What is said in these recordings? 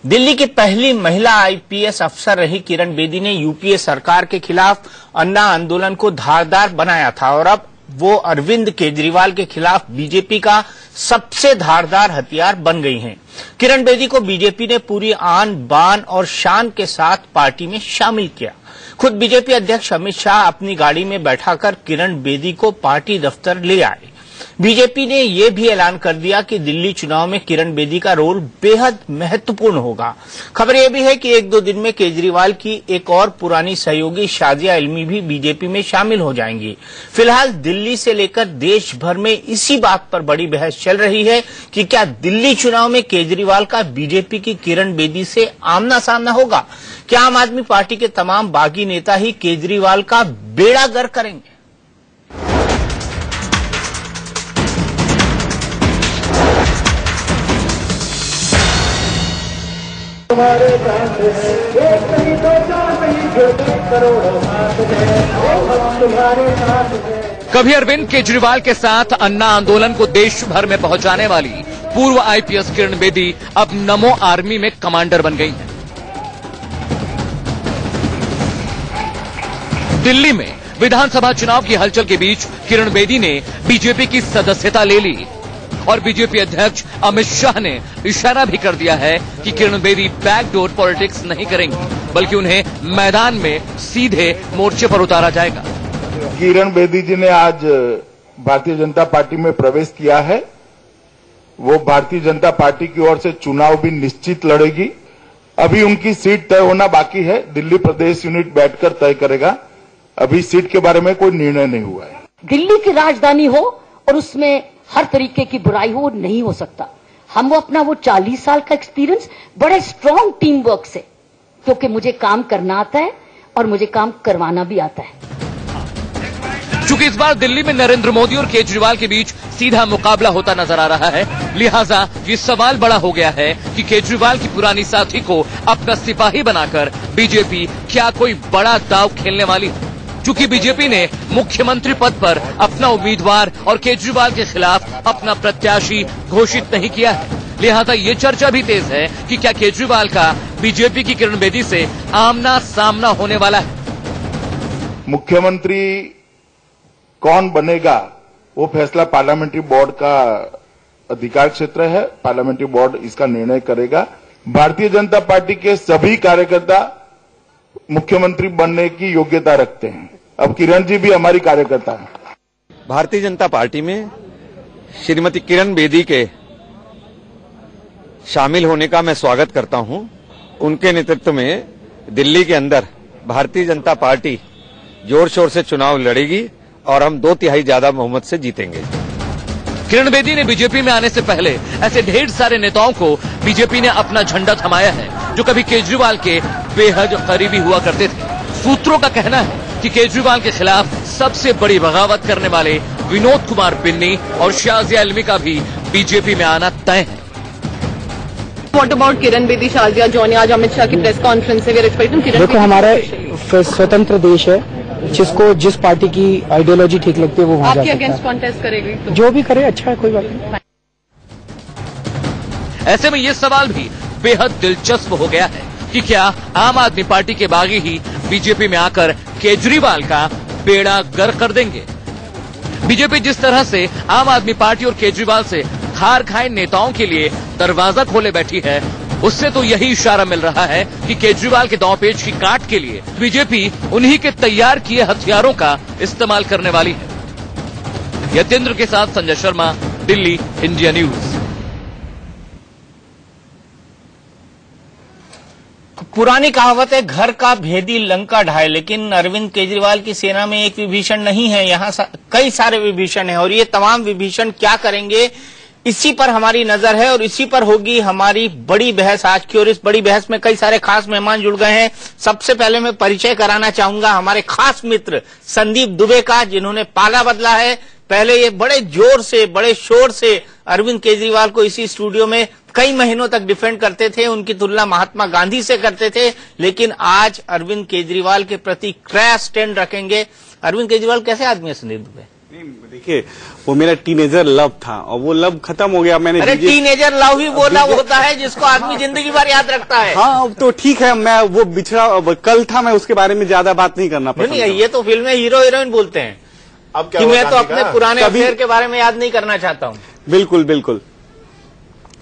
दिल्ली की पहली महिला आईपीएस अफसर रही किरण बेदी ने यूपीए सरकार के खिलाफ अन्ना आंदोलन को धारदार बनाया था और अब वो अरविंद केजरीवाल के खिलाफ बीजेपी का सबसे धारदार हथियार बन गई हैं। किरण बेदी को बीजेपी ने पूरी आन बान और शान के साथ पार्टी में शामिल किया। खुद बीजेपी अध्यक्ष अमित शाह अपनी गाड़ी में बैठाकर किरण बेदी को पार्टी दफ्तर ले आए। बीजेपी ने यह भी ऐलान कर दिया कि दिल्ली चुनाव में किरण बेदी का रोल बेहद महत्वपूर्ण होगा। खबर यह भी है कि एक दो दिन में केजरीवाल की एक और पुरानी सहयोगी शाजिया इल्मी भी बीजेपी में शामिल हो जाएंगी। फिलहाल दिल्ली से लेकर देश भर में इसी बात पर बड़ी बहस चल रही है कि क्या दिल्ली चुनाव में केजरीवाल का बीजेपी की किरण बेदी से आमना सामना होगा। क्या आम आदमी पार्टी के तमाम बागी नेता ही केजरीवाल का बेड़ा गर्क करेंगे। कभी अरविंद केजरीवाल के साथ अन्ना आंदोलन को देश भर में पहुंचाने वाली पूर्व आईपीएस किरण बेदी अब नमो आर्मी में कमांडर बन गई हैं। दिल्ली में विधानसभा चुनाव की हलचल के बीच किरण बेदी ने बीजेपी की सदस्यता ले ली और बीजेपी अध्यक्ष अमित शाह ने इशारा भी कर दिया है कि किरण बेदी बैकडोर पॉलिटिक्स नहीं करेंगी, बल्कि उन्हें मैदान में सीधे मोर्चे पर उतारा जाएगा। किरण बेदी जी ने आज भारतीय जनता पार्टी में प्रवेश किया है। वो भारतीय जनता पार्टी की ओर से चुनाव भी निश्चित लड़ेगी। अभी उनकी सीट तय होना बाकी है। दिल्ली प्रदेश यूनिट बैठकर तय करेगा। अभी सीट के बारे में कोई निर्णय नहीं हुआ है। दिल्ली की राजधानी हो और उसमें हर तरीके की बुराई हो, नहीं हो सकता। हम वो अपना वो 40 साल का एक्सपीरियंस बड़े स्ट्रांग टीम वर्क से, क्योंकि मुझे काम करना आता है और मुझे काम करवाना भी आता है। चूंकि इस बार दिल्ली में नरेंद्र मोदी और केजरीवाल के बीच सीधा मुकाबला होता नजर आ रहा है, लिहाजा ये सवाल बड़ा हो गया है कि केजरीवाल की पुरानी साथी को अपना सिपाही बनाकर बीजेपी क्या कोई बड़ा दांव खेलने वाली है। चूंकि बीजेपी ने मुख्यमंत्री पद पर अपना उम्मीदवार और केजरीवाल के खिलाफ अपना प्रत्याशी घोषित नहीं किया है, लिहाजा ये चर्चा भी तेज है कि क्या केजरीवाल का बीजेपी की किरण बेदी से आमना सामना होने वाला है। मुख्यमंत्री कौन बनेगा वो फैसला पार्लियामेंट्री बोर्ड का अधिकार क्षेत्र है। पार्लियामेंट्री बोर्ड इसका निर्णय करेगा। भारतीय जनता पार्टी के सभी कार्यकर्ता मुख्यमंत्री बनने की योग्यता रखते हैं। अब किरण जी भी हमारी कार्यकर्ता है। भारतीय जनता पार्टी में श्रीमती किरण बेदी के शामिल होने का मैं स्वागत करता हूं। उनके नेतृत्व में दिल्ली के अंदर भारतीय जनता पार्टी जोर शोर से चुनाव लड़ेगी और हम 2/3 ज्यादा बहुमत से जीतेंगे। किरण बेदी ने बीजेपी में आने से पहले ऐसे ढेर सारे नेताओं को बीजेपी ने अपना झंडा थमाया है जो कभी केजरीवाल के बेहद करीबी हुआ करते थे। सूत्रों का कहना है कि केजरीवाल के खिलाफ सबसे बड़ी बगावत करने वाले विनोद कुमार बिन्नी और शाजिया इल्मी का भी बीजेपी में आना तय है। What about Kiran Bedi, Shazia Johnny? आज अमित शाह की प्रेस कॉन्फ्रेंस से देखो, हमारा स्वतंत्र देश है, जिसको जिस पार्टी की आइडियोलॉजी ठीक लगती है वो वहां जा सकता है। आपके अगेंस्ट कॉन्टेस्ट करेगी तो? जो भी करे अच्छा है, कोई बात नहीं। ऐसे में ये सवाल भी बेहद दिलचस्प हो गया है कि क्या आम आदमी पार्टी के बागी ही बीजेपी में आकर केजरीवाल का बेड़ा गर्क कर देंगे। बीजेपी जिस तरह से आम आदमी पार्टी और केजरीवाल से खार खाए नेताओं के लिए दरवाजा खोले बैठी है, उससे तो यही इशारा मिल रहा है कि केजरीवाल के दांवपेच की काट के लिए बीजेपी उन्हीं के तैयार किए हथियारों का इस्तेमाल करने वाली है। यतेंद्र के साथ संजय शर्मा, दिल्ली, इंडिया न्यूज। पुरानी कहावत है, घर का भेदी लंका ढाए, लेकिन अरविंद केजरीवाल की सेना में एक विभीषण नहीं है, यहाँ कई सारे विभीषण हैं और ये तमाम विभीषण क्या करेंगे, इसी पर हमारी नजर है और इसी पर होगी हमारी बड़ी बहस आज की। और इस बड़ी बहस में कई सारे खास मेहमान जुड़ गए हैं। सबसे पहले मैं परिचय कराना चाहूंगा हमारे खास मित्र संदीप दुबे का, जिन्होंने पाला बदला है। पहले ये बड़े जोर से, बड़े शोर से अरविंद केजरीवाल को इसी स्टूडियो में कई महीनों तक डिफेंड करते थे, उनकी तुलना महात्मा गांधी से करते थे, लेकिन आज अरविंद केजरीवाल के प्रति क्रैश स्टैंड रखेंगे। अरविंद केजरीवाल कैसे आदमी है संदीप दुबे? देखिए, वो मेरा टीनेजर लव था और वो लव खत्म हो गया। मैंने अरे टीनेजर लव ही वो लव होता है जिसको आदमी जिंदगी भर याद रखता है। हाँ तो ठीक है, मैं वो बिछड़ा कल था, मैं उसके बारे में ज्यादा बात नहीं करना पसंद नहीं, ये तो फिल्म में हीरो हीरोइन बोलते हैं। अब क्या कि मैं तो अपने पुराने अफेयर के बारे में याद नहीं करना चाहता हूँ। बिल्कुल बिल्कुल।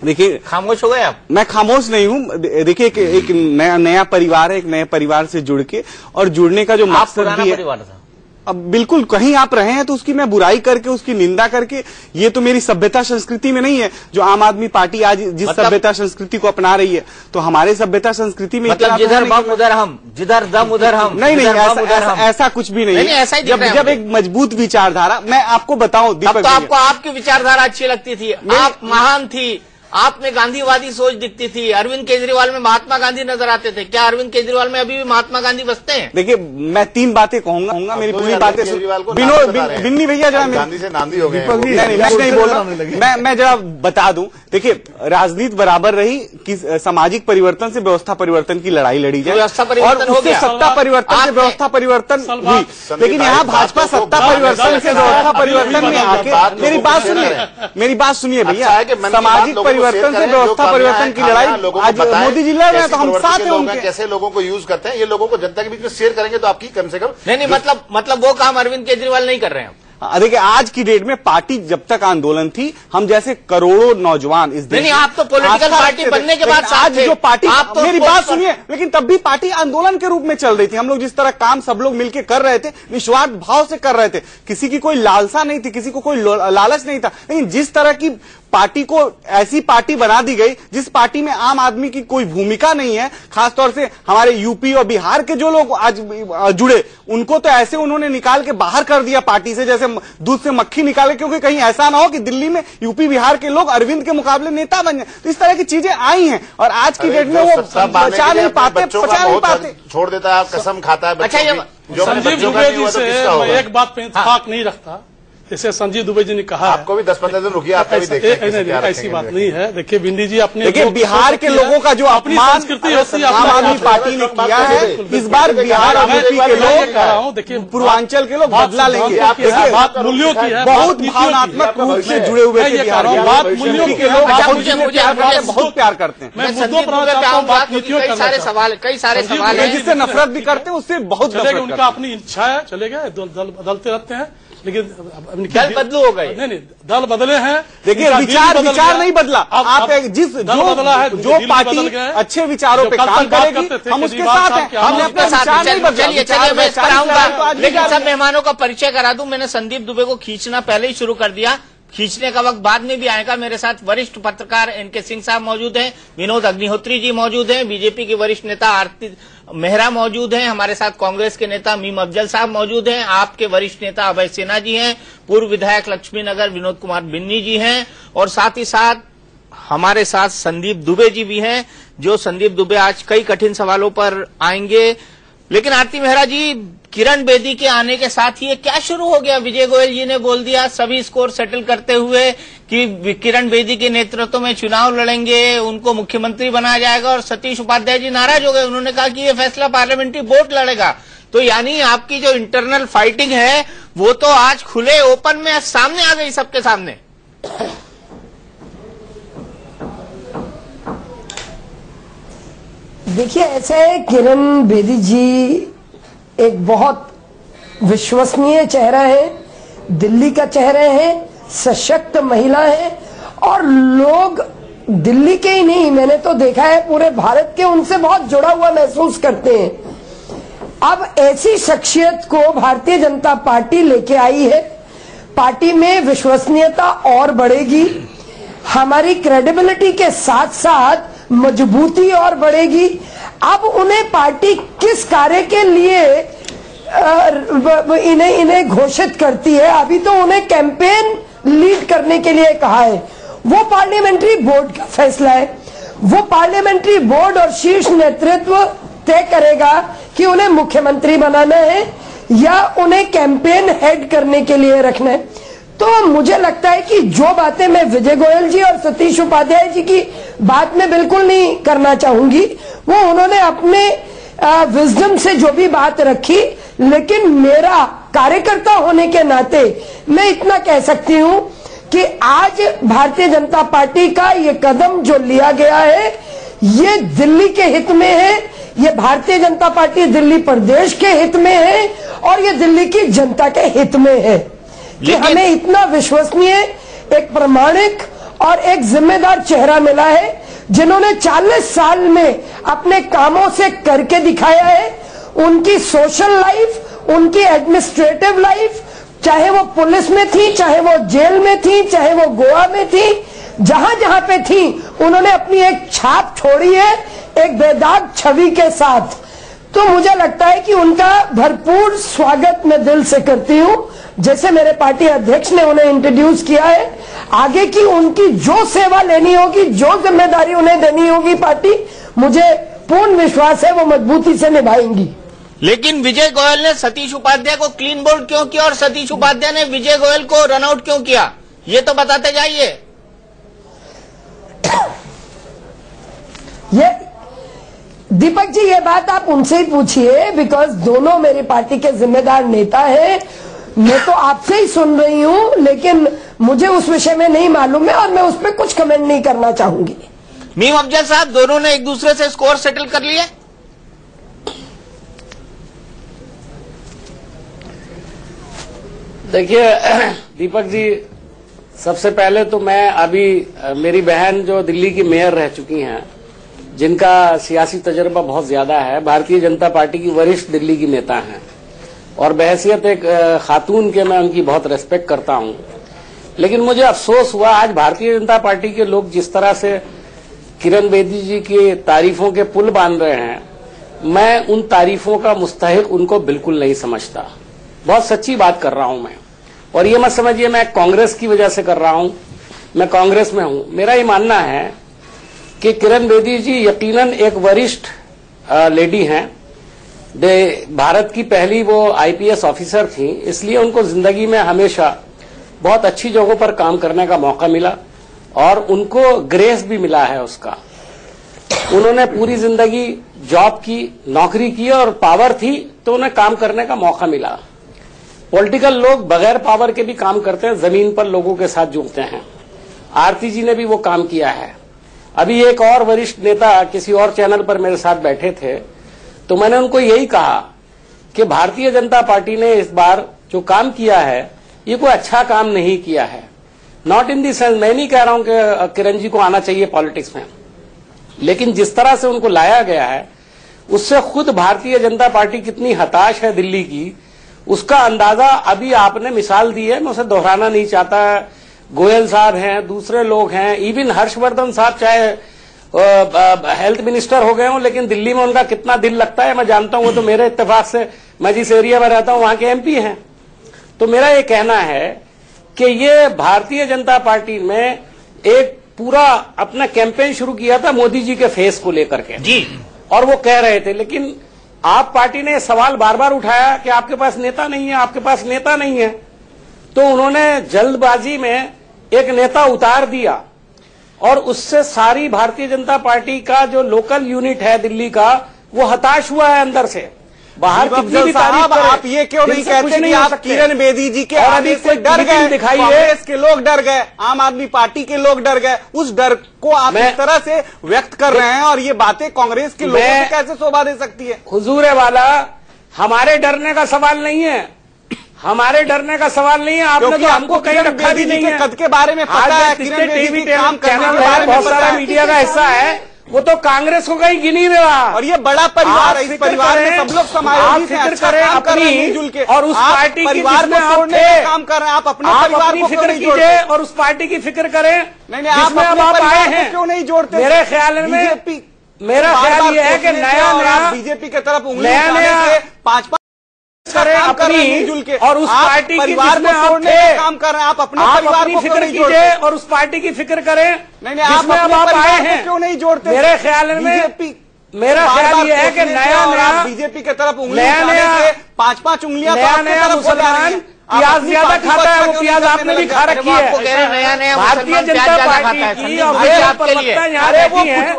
देखिए, खामोश हो गए आप? मैं खामोश नहीं हूँ। देखिए, एक नया परिवार है, एक नए परिवार से जुड़ के, और जुड़ने का जो मकसद भी है, परिवार था। अब बिल्कुल कहीं आप रहे हैं तो उसकी मैं बुराई करके, उसकी निंदा करके, ये तो मेरी सभ्यता संस्कृति में नहीं है। जो आम आदमी पार्टी आज जिस सभ्यता संस्कृति को अपना रही है, तो हमारे सभ्यता संस्कृति में मतलब जिधर बम उधर हम, जिधर दम उधर हम। नहीं, ऐसा कुछ भी नहीं है। ऐसा ही जब एक मजबूत विचारधारा, मैं आपको बताऊं दीपक, तो आपको आपकी विचारधारा अच्छी लगती थी, आप महान थी, आप में गांधीवादी सोच दिखती थी। अरविंद केजरीवाल में महात्मा गांधी नजर आते थे। क्या अरविंद केजरीवाल में अभी भी महात्मा गांधी बसते हैं? देखिए, मैं 3 बातें कहूंगा, मेरी पूरी बातें बिन्नी भैया जरा गांधी से नांदी हो गए। नहीं बोल रहा, मैं जरा बता दूं। देखिए, राजनीति बराबर रही कि सामाजिक परिवर्तन से व्यवस्था परिवर्तन की लड़ाई लड़ी जाए, व्यवस्था परिवर्तन हो गया, सत्ता परिवर्तन से व्यवस्था परिवर्तन हुई। लेकिन यहाँ भाजपा सत्ता परिवर्तन से व्यवस्था परिवर्तन में आके, मेरी बात सुनिए भैया, सामाजिक परिवर्तन से व्यवस्था परिवर्तन की लड़ाई आज मोदी जी लड़ रहे हैं, तो हम साथ हैं उनके। कैसे लोगों को यूज करते हैं, ये लोगों को जनता के बीच में शेयर करेंगे तो आपकी कम से कम नहीं, मतलब वो काम अरविंद केजरीवाल नहीं कर रहे हैं। देखिए, आज की डेट में पार्टी जब तक आंदोलन थी, हम जैसे करोड़ों नौजवान इस देश नहीं, आप तो पॉलिटिकल पार्टी बनने के बाद आज जो पार्टी, मेरी बात सुनिए, लेकिन तब भी पार्टी आंदोलन के रूप में चल रही थी। हम लोग जिस तरह काम सब लोग मिलकर कर रहे थे, निस्वार्थ भाव से कर रहे थे, किसी की कोई लालसा नहीं थी, किसी को कोई लालच नहीं था। लेकिन जिस तरह की पार्टी को ऐसी पार्टी बना दी गई जिस पार्टी में आम आदमी की कोई भूमिका नहीं है, खासतौर से हमारे यूपी और बिहार के जो लोग आज जुड़े, उनको तो ऐसे उन्होंने निकाल के बाहर कर दिया पार्टी से, जैसे दूध से मक्खी निकाले, क्योंकि कहीं ऐसा ना हो कि दिल्ली में यूपी बिहार के लोग अरविंद के मुकाबले नेता बन जाए। तो इस तरह की चीजें आई हैं और आज की डेट में वो पचा नहीं पाते, छोड़ देता है, कसम खाता है। अच्छा, संजीव दुबे जी से मैं एक बात पे इत्तेफाक नहीं रखता, जैसे संजीव दुबे जी ने कहा, आपको भी 10-15 दिन रुकिए, आपका भी देखिए। ऐसी बात नहीं है। देखिए बिंदी जी, अपने बिहार के लोगों का जो अपनी संस्कृति होती है, आम आदमी पार्टी ने किया है, इस बार बिहार और यूपी के लोग, देखिए पूर्वांचल के लोग बदला लेंगे। बात मूल्यों की है, बहुत भावनात्मक रूप से जुड़े हुए थे बिहार के, बात मूल्यों की है। बहुत प्यार करते हैं। मैं मुद्दों पर कई सारे सवाल हैं जिससे नफरत भी करते हैं, उससे बहुत चलेगा। उनका अपनी इच्छा है, चलेगा, दल बदलते रहते हैं, लेकिन दल बदलू हो गए। नहीं, दल बदले हैं। देखिए, विचार नहीं बदला। आप जो पार्टी अच्छे विचारों पे काम करेगी, हम उसके साथ हैं, हमने अपना विचार नहीं बदला। चलिए मैं इस पर आऊंगा, लेकिन सब मेहमानों का परिचय करा दूं। मैंने संदीप दुबे को खींचना पहले ही शुरू कर दिया, खींचने का वक्त बाद में भी आएगा। मेरे साथ वरिष्ठ पत्रकार एनके सिंह साहब मौजूद हैं, विनोद अग्निहोत्री जी मौजूद हैं, बीजेपी की वरिष्ठ नेता आरती मेहरा मौजूद हैं, हमारे साथ कांग्रेस के नेता मीम अफजल साहब मौजूद हैं, आपके वरिष्ठ नेता अभय सिन्हा जी हैं, पूर्व विधायक लक्ष्मीनगर विनोद कुमार बिन्नी जी हैं, और साथ ही साथ हमारे साथ संदीप दुबे जी भी हैं। जो संदीप दुबे आज कई कठिन सवालों पर आएंगे। लेकिन आरती मेहरा जी, किरण बेदी के आने के साथ ही क्या शुरू हो गया? विजय गोयल जी ने बोल दिया सभी स्कोर सेटल करते हुए कि किरण बेदी के नेतृत्व में चुनाव लड़ेंगे, उनको मुख्यमंत्री बनाया जाएगा, और सतीश उपाध्याय जी नाराज हो गए। उन्होंने कहा कि ये फैसला पार्लियामेंट्री बोर्ड लड़ेगा। तो यानी आपकी जो इंटरनल फाइटिंग है वो तो आज खुले ओपन में सामने आ गई, सबके सामने। देखिए, ऐसा है, किरण बेदी जी एक बहुत विश्वसनीय चेहरा है, दिल्ली का चेहरा है, सशक्त महिला है, और लोग दिल्ली के ही नहीं, मैंने तो देखा है पूरे भारत के, उनसे बहुत जुड़ा हुआ महसूस करते हैं। अब ऐसी शख्सियत को भारतीय जनता पार्टी लेके आई है, पार्टी में विश्वसनीयता और बढ़ेगी, हमारी क्रेडिबिलिटी के साथ साथ मजबूती और बढ़ेगी। अब उन्हें पार्टी किस कार्य के लिए इन्हें घोषित करती है, अभी तो उन्हें कैंपेन लीड करने के लिए कहा है, वो पार्लियामेंट्री बोर्ड का फैसला है। वो पार्लियामेंट्री बोर्ड और शीर्ष नेतृत्व तय करेगा कि उन्हें मुख्यमंत्री बनाना है या उन्हें कैंपेन हेड करने के लिए रखना है। तो मुझे लगता है कि जो बातें मैं विजय गोयल जी और सतीश उपाध्याय जी की बात में बिल्कुल नहीं करना चाहूंगी, वो उन्होंने अपने विजडम से जो भी बात रखी, लेकिन मेरा कार्यकर्ता होने के नाते मैं इतना कह सकती हूं कि आज भारतीय जनता पार्टी का ये कदम जो लिया गया है ये दिल्ली के हित में है, ये भारतीय जनता पार्टी दिल्ली प्रदेश के हित में है और ये दिल्ली की जनता के हित में है कि हमें इतना विश्वसनीय, एक प्रामाणिक और एक जिम्मेदार चेहरा मिला है जिन्होंने 40 साल में अपने कामों से करके दिखाया है। उनकी सोशल लाइफ, उनकी एडमिनिस्ट्रेटिव लाइफ, चाहे वो पुलिस में थी, चाहे वो जेल में थी, चाहे वो गोवा में थी, जहां जहां पे थी उन्होंने अपनी एक छाप छोड़ी है एक बेदाग छवि के साथ। तो मुझे लगता है कि उनका भरपूर स्वागत मैं दिल से करती हूं। जैसे मेरे पार्टी अध्यक्ष ने उन्हें इंट्रोड्यूस किया है, आगे की उनकी जो सेवा लेनी होगी, जो जिम्मेदारी उन्हें देनी होगी पार्टी, मुझे पूर्ण विश्वास है वो मजबूती से निभाएंगी। लेकिन विजय गोयल ने सतीश उपाध्याय को क्लीन बोल्ड क्यों किया और सतीश उपाध्याय ने विजय गोयल को रनआउट क्यों किया, ये तो बताते जाइए। ये दीपक जी, ये बात आप उनसे ही पूछिए, बिकॉज दोनों मेरी पार्टी के जिम्मेदार नेता हैं। मैं तो आपसे ही सुन रही हूं, लेकिन मुझे उस विषय में नहीं मालूम है और मैं उस पर कुछ कमेंट नहीं करना चाहूंगी। मीम अफजल साहब, दोनों ने एक दूसरे से स्कोर सेटल कर लिए? देखिए दीपक जी, सबसे पहले तो मैं अभी मेरी बहन जो दिल्ली की मेयर रह चुकी हैं, जिनका सियासी तजर्बा बहुत ज्यादा है, भारतीय जनता पार्टी की वरिष्ठ दिल्ली की नेता हैं और बहैसियत एक खातून के मैं उनकी बहुत रेस्पेक्ट करता हूं। लेकिन मुझे अफसोस हुआ आज भारतीय जनता पार्टी के लोग जिस तरह से किरण बेदी जी की तारीफों के पुल बांध रहे हैं, मैं उन तारीफों का मुस्तहिक उनको बिल्कुल नहीं समझता। बहुत सच्ची बात कर रहा हूं मैं, और ये मत समझिए मैं कांग्रेस की वजह से कर रहा हूं, मैं कांग्रेस में हूं। मेरा ये मानना है कि किरण बेदी जी यकीनन एक वरिष्ठ लेडी हैं, भारत की पहली वो आईपीएस ऑफिसर थी, इसलिए उनको जिंदगी में हमेशा बहुत अच्छी जगहों पर काम करने का मौका मिला और उनको ग्रेस भी मिला है उसका। उन्होंने पूरी जिंदगी जॉब की, नौकरी की और पावर थी तो उन्हें काम करने का मौका मिला। पॉलिटिकल लोग बगैर पावर के भी काम करते हैं, जमीन पर लोगों के साथ जुड़ते हैं। आरती जी ने भी वो काम किया है। अभी एक और वरिष्ठ नेता किसी और चैनल पर मेरे साथ बैठे थे, तो मैंने उनको यही कहा कि भारतीय जनता पार्टी ने इस बार जो काम किया है ये कोई अच्छा काम नहीं किया है। नॉट इन दी सेंस, मैं नहीं कह रहा हूं कि किरण जी को आना चाहिए पॉलिटिक्स में, लेकिन जिस तरह से उनको लाया गया है उससे खुद भारतीय जनता पार्टी कितनी हताश है दिल्ली की, उसका अंदाजा अभी आपने मिसाल दी है, मैं उसे दोहराना नहीं चाहता। गोयल साहब हैं, दूसरे लोग हैं, इवन हर्षवर्धन साहब चाहे हेल्थ मिनिस्टर हो गए हों, लेकिन दिल्ली में उनका कितना दिल लगता है मैं जानता हूं। वो तो मेरे इत्तेफाक से, मैं जिस एरिया में रहता हूं वहां के एमपी हैं। तो मेरा ये कहना है कि ये भारतीय जनता पार्टी में एक पूरा अपना कैंपेन शुरू किया था मोदी जी के फेस को लेकर के जी, और वो कह रहे थे, लेकिन आप पार्टी ने सवाल बार बार उठाया कि आपके पास नेता नहीं है, आपके पास नेता नहीं है। तो उन्होंने जल्दबाजी में एक नेता उतार दिया और उससे सारी भारतीय जनता पार्टी का जो लोकल यूनिट है दिल्ली का वो हताश हुआ है अंदर से। बाहर कितनी भी तारीफ करें, आप ये क्यों नहीं कहते कि आप किरण बेदी जी के आने से डर गए, कांग्रेस के लोग डर गए, आम आदमी पार्टी के लोग डर गए, उस डर को आप इस तरह से व्यक्त कर रहे हैं और ये बातें कांग्रेस के लोगों को कैसे शोभा दे सकती है? हुजूर वाला, हमारे डरने का सवाल नहीं है, हमारे डरने का सवाल नहीं है। आपने तो हमको कहीं रखा भी नहीं है। कद के बारे में पता है, किरण बेदी के काम करने के बारे में बहुत सारा मीडिया का हिस्सा है, वो तो कांग्रेस को कहीं गिनी नहीं रहा। और ये बड़ा परिवार है, इस परिवार में सब लोग समायोजित हैं, अच्छा काम कर रहे हैं मिलजुल के, और उस पार्टी की परिवार को तोड़ने का काम कर रहे हैं। आप अपने परिवार को फिक्र कीजिए और उस पार्टी की फिक्र करें। नहीं, आप आए हैं क्यों नहीं जोड़ते? मेरे ख्याल में, मेरा ख्याल ये है कि नया बीजेपी की तरफ उंगली उठाने से पांच करें अपनी मिलजुल के, और उस पार्टी की परिवार को तोड़ने का काम कर रहे हैं। आप अपने परिवार को फिक्र कीजिए और उस पार्टी की फिक्र करें। नहीं, आप आए हैं क्यों नहीं जोड़ते? मेरे ख्याल में, मेरा ख्याल ये है कि नया बीजेपी की तरफ उंगली उठाने से पांच उंगलियां नया मुसलमान प्याज ज्यादा खाता है, वो प्याज आपने भी खा रखी है। नया भारतीय जनता पार्टी की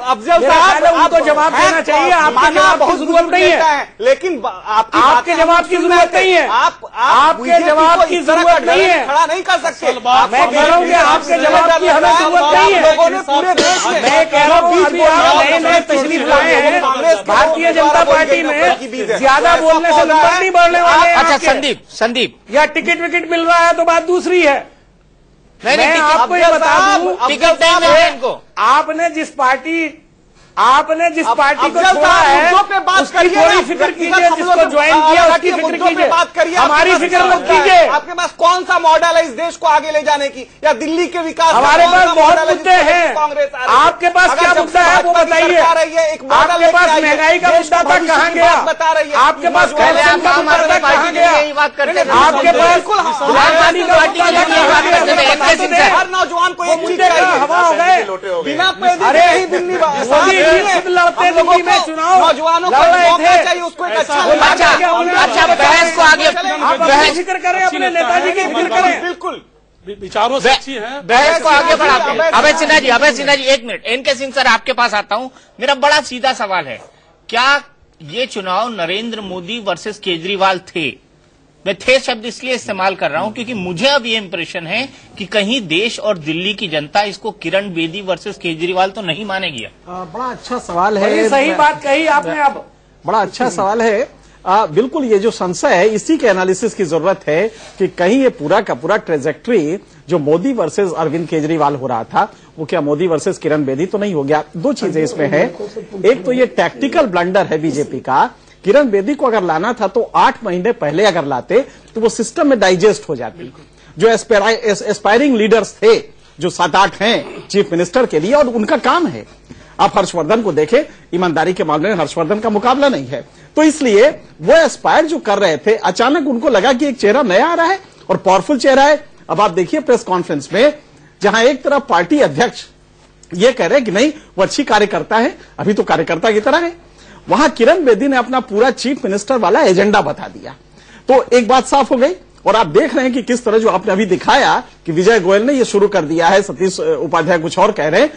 अफजल साहब उनको जवाब देना चाहिए। आपके जवाब की जरूरत नहीं है, लेकिन आपके जवाब की जरूरत नहीं है, आपके जवाब की जरूरत नहीं है, खड़ा नहीं कर सकते। मैं कह रहा हूँ कि आपके जवाब की हमें जरूरत नहीं है। लोगों ने पूरे देश में, मैं कह रहा हूँ अभी आप नए नए तशरीफ लाए हैं, भारतीय जनता पार्टी में ज्यादा बोलने से नंबर नहीं बढ़ने वाले। अच्छा संदीप या टिकट विकेट मिल रहा है तो बात दूसरी है। मैं आपको ये बता दूं, टिकट नहीं मिल रहा है इनको। आपने जिस पार्टी को छोड़ा है उसकी थोड़ी फिक्र कीजिए, जिसको ज्वाइन किया उसकी फिक्र कीजिए, बात करिए। हमारी फिक्र मत कीजिए। आपके पास कौन सा मॉडल है इस देश को आगे ले जाने की, या दिल्ली के विकास? हमारे पास बहुत मुद्दे हैं। आपके पास क्या मुद्दा है वो बताइए। आपके पास महंगाई का मुद्दा था, कहाँ गया? बता रही है आपके पास करप्शन का मुद्दा था, कहाँ गया? आपके पास राजधानी का मुद्दा था, कहाँ गया? हर नौजवान को एक चीज हवा हो गए बिना पैदे ही दिल्ली लड़ते दिल्ली में चुनाव, नौजवानों को मौका चाहिए, उसको एक अच्छा बहस को आगे फिक्र करें, अपने नेताजी की फिक्र करें। बिल्कुल विचारों से अच्छी है। बहस को आगे बढ़ाते हैं। अभय Sinha ji 1 minute. N K Singh sir आपके पास आता हूं। मेरा बड़ा सीधा सवाल है, क्या ये चुनाव नरेंद्र मोदी वर्सेस केजरीवाल थे? मैं थे शब्द इसलिए इस्तेमाल कर रहा हूं क्योंकि मुझे अब ये इंप्रेशन है कि कहीं देश और दिल्ली की जनता इसको किरण बेदी वर्सेस केजरीवाल तो नहीं मानेगी। बड़ा अच्छा सवाल है, सही बात कही आपने। अब बड़ा अच्छा सवाल है। बिल्कुल ये जो संशय है इसी के एनालिसिस की जरूरत है कि कहीं ये पूरा का पूरा ट्रेजेक्ट्री जो मोदी वर्सेस अरविंद केजरीवाल हो रहा था वो क्या मोदी वर्सेस किरण बेदी तो नहीं हो गया? दो चीजें इसमें है। एक तो ये टैक्टिकल ब्लंडर है बीजेपी का। किरण बेदी को अगर लाना था तो 8 महीने पहले अगर लाते तो वो सिस्टम में डाइजेस्ट हो जाती। जो एस्पायरिंग लीडर्स थे, जो 7-8 हैं चीफ मिनिस्टर के लिए, और उनका काम है। आप हर्षवर्धन को देखें, ईमानदारी के मामले में हर्षवर्धन का मुकाबला नहीं है। तो इसलिए वो एस्पायर जो कर रहे थे, अचानक उनको लगा कि एक चेहरा नया आ रहा है और पावरफुल चेहरा है। अब आप देखिए प्रेस कॉन्फ्रेंस में, जहां एक तरफ पार्टी अध्यक्ष ये कह रहे हैं कि नहीं वो अच्छी कार्यकर्ता है, अभी तो कार्यकर्ता की तरह है, वहां किरण बेदी ने अपना पूरा चीफ मिनिस्टर वाला एजेंडा बता दिया। तो एक बात साफ हो गई। और आप देख रहे हैं कि किस तरह जो आपने अभी दिखाया कि विजय गोयल ने ये शुरू कर दिया है, सतीश उपाध्याय कुछ और कह रहे हैं,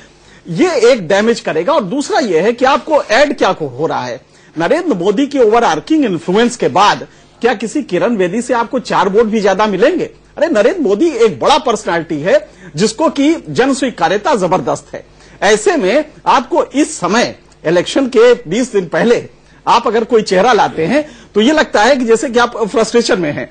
ये एक डैमेज करेगा। और दूसरा ये है कि आपको ऐड क्या हो रहा है, नरेंद्र मोदी की ओवर आर्किंग इन्फ्लुएंस के बाद क्या किसी किरण बेदी से आपको 4 वोट भी ज्यादा मिलेंगे? अरे नरेंद्र मोदी एक बड़ा पर्सनालिटी है जिसको की जन स्वीकार्यता जबरदस्त है। ऐसे में आपको इस समय इलेक्शन के 20 दिन पहले आप अगर कोई चेहरा लाते हैं तो ये लगता है कि जैसे कि आप फ्रस्ट्रेशन में हैं।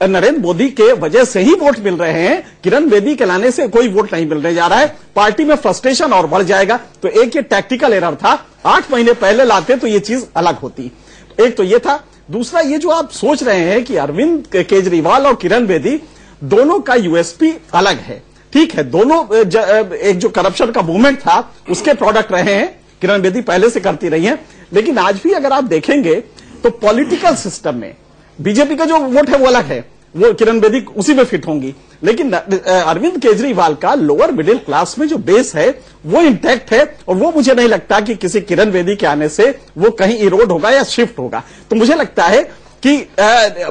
नरेंद्र मोदी के वजह से ही वोट मिल रहे हैं, किरण बेदी के लाने से कोई वोट नहीं मिलने जा रहा है। पार्टी में फ्रस्ट्रेशन और बढ़ जाएगा। तो एक ये टैक्टिकल एरर था, 8 महीने पहले लाते तो ये चीज अलग होती। एक तो ये था। दूसरा ये जो आप सोच रहे हैं कि अरविंद केजरीवाल और किरण बेदी दोनों का यूएसपी अलग है, ठीक है, दोनों एक जो करप्शन का मूवमेंट था उसके प्रोडक्ट रहे हैं, किरण बेदी पहले से करती रही हैं। लेकिन आज भी अगर आप देखेंगे तो पॉलिटिकल सिस्टम में बीजेपी का जो वोट है वो अलग है, वो किरण बेदी उसी में फिट होंगी। लेकिन अरविंद केजरीवाल का लोअर मिडिल क्लास में जो बेस है वो इंटैक्ट है, और वो मुझे नहीं लगता कि किसी किरण बेदी के आने से वो कहीं इरोड होगा या शिफ्ट होगा। तो मुझे लगता है कि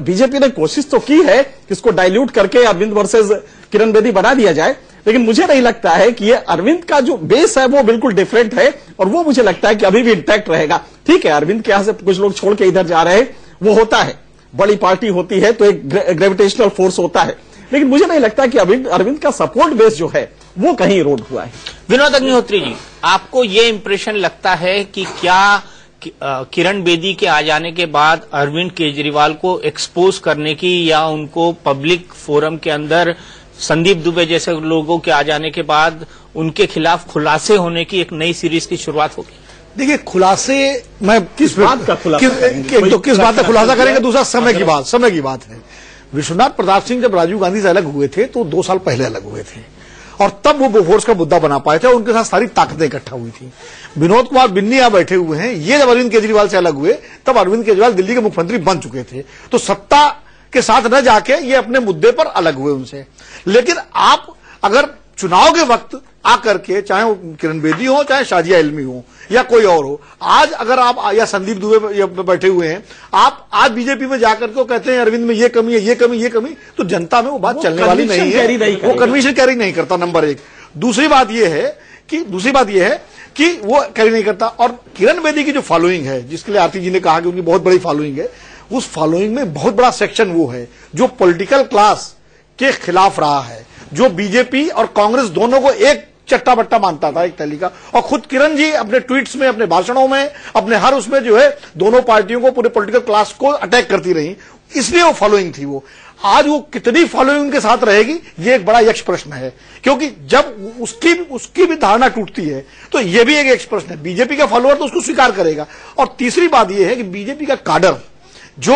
बीजेपी ने कोशिश तो की है कि इसको डाइल्यूट करके अरविंद वर्सेस किरण बेदी बना दिया जाए, लेकिन मुझे नहीं लगता है कि ये अरविंद का जो बेस है वो बिल्कुल डिफरेंट है, और वो मुझे लगता है कि अभी भी इंटैक्ट रहेगा। ठीक है, अरविंद के यहां से कुछ लोग छोड़ के इधर जा रहे हैं, वो होता है, बड़ी पार्टी होती है तो एक ग्रेविटेशनल फोर्स होता है, लेकिन मुझे नहीं लगता कि अरविंद का सपोर्ट बेस जो है वो कहीं इरोड हुआ है। विनोद अग्निहोत्री जी, आपको ये इंप्रेशन लगता है कि क्या किरण बेदी के आ जाने के बाद अरविंद केजरीवाल को एक्सपोज करने की, या उनको पब्लिक फोरम के अंदर संदीप दुबे जैसे लोगों के आ जाने के बाद उनके खिलाफ खुलासे होने की एक नई सीरीज की शुरुआत होगी? देखिए, खुलासे मैं किस बात का खुलासा किस बात का खुलासा करेंगे, दूसरा समय की बात है। विश्वनाथ प्रताप सिंह जब राजीव गांधी से अलग हुए थे तो 2 साल पहले अलग हुए थे, और तब वो बोफोर्स का मुद्दा बना पाए थे, और उनके साथ सारी ताकतें इकट्ठा हुई थी। विनोद कुमार बिन्नी यहां बैठे हुए हैं, ये जब अरविंद केजरीवाल से अलग हुए तब अरविंद केजरीवाल दिल्ली के मुख्यमंत्री बन चुके थे, तो सत्ता के साथ न जाके ये अपने मुद्दे पर अलग हुए उनसे। लेकिन आप अगर चुनाव के वक्त आकर के, चाहे वो किरण बेदी हो, चाहे शाजिया इल्मी हो या कोई और हो, आज अगर आप या संदीप दुबे बैठे हुए हैं, आप आज बीजेपी में जाकर के कहते हैं अरविंद में ये कमी है, ये कमी, ये कमी, तो जनता में वो बात चलने वाली नहीं है, वो कन्विक्शन कैरी नहीं करता, नंबर एक। दूसरी बात यह है कि वो कैरी नहीं करता। और किरण बेदी की जो फॉलोइंग है, जिसके लिए आरती जी ने कहा कि उनकी बहुत बड़ी फॉलोइंग है, उस फॉलोइंग में बहुत बड़ा सेक्शन वो है जो पॉलिटिकल क्लास के खिलाफ रहा है, जो बीजेपी और कांग्रेस दोनों को एक चट्टा बट्टा मानता था, एक तरीका। और खुद किरण जी अपने ट्वीट्स में, अपने भाषणों में, अपने हर उसमें जो है दोनों पार्टियों को, पूरे पॉलिटिकल क्लास को अटैक करती रही, इसलिए वो फॉलोइंग थी। वो आज वो कितनी फॉलोइंग उनके साथ रहेगी, ये एक बड़ा यक्ष प्रश्न है, क्योंकि जब उसकी भी धारणा टूटती है तो ये भी एक यक्ष प्रश्न है। बीजेपी का फॉलोअर तो उसको स्वीकार करेगा। और तीसरी बात यह है कि बीजेपी का काडर, जो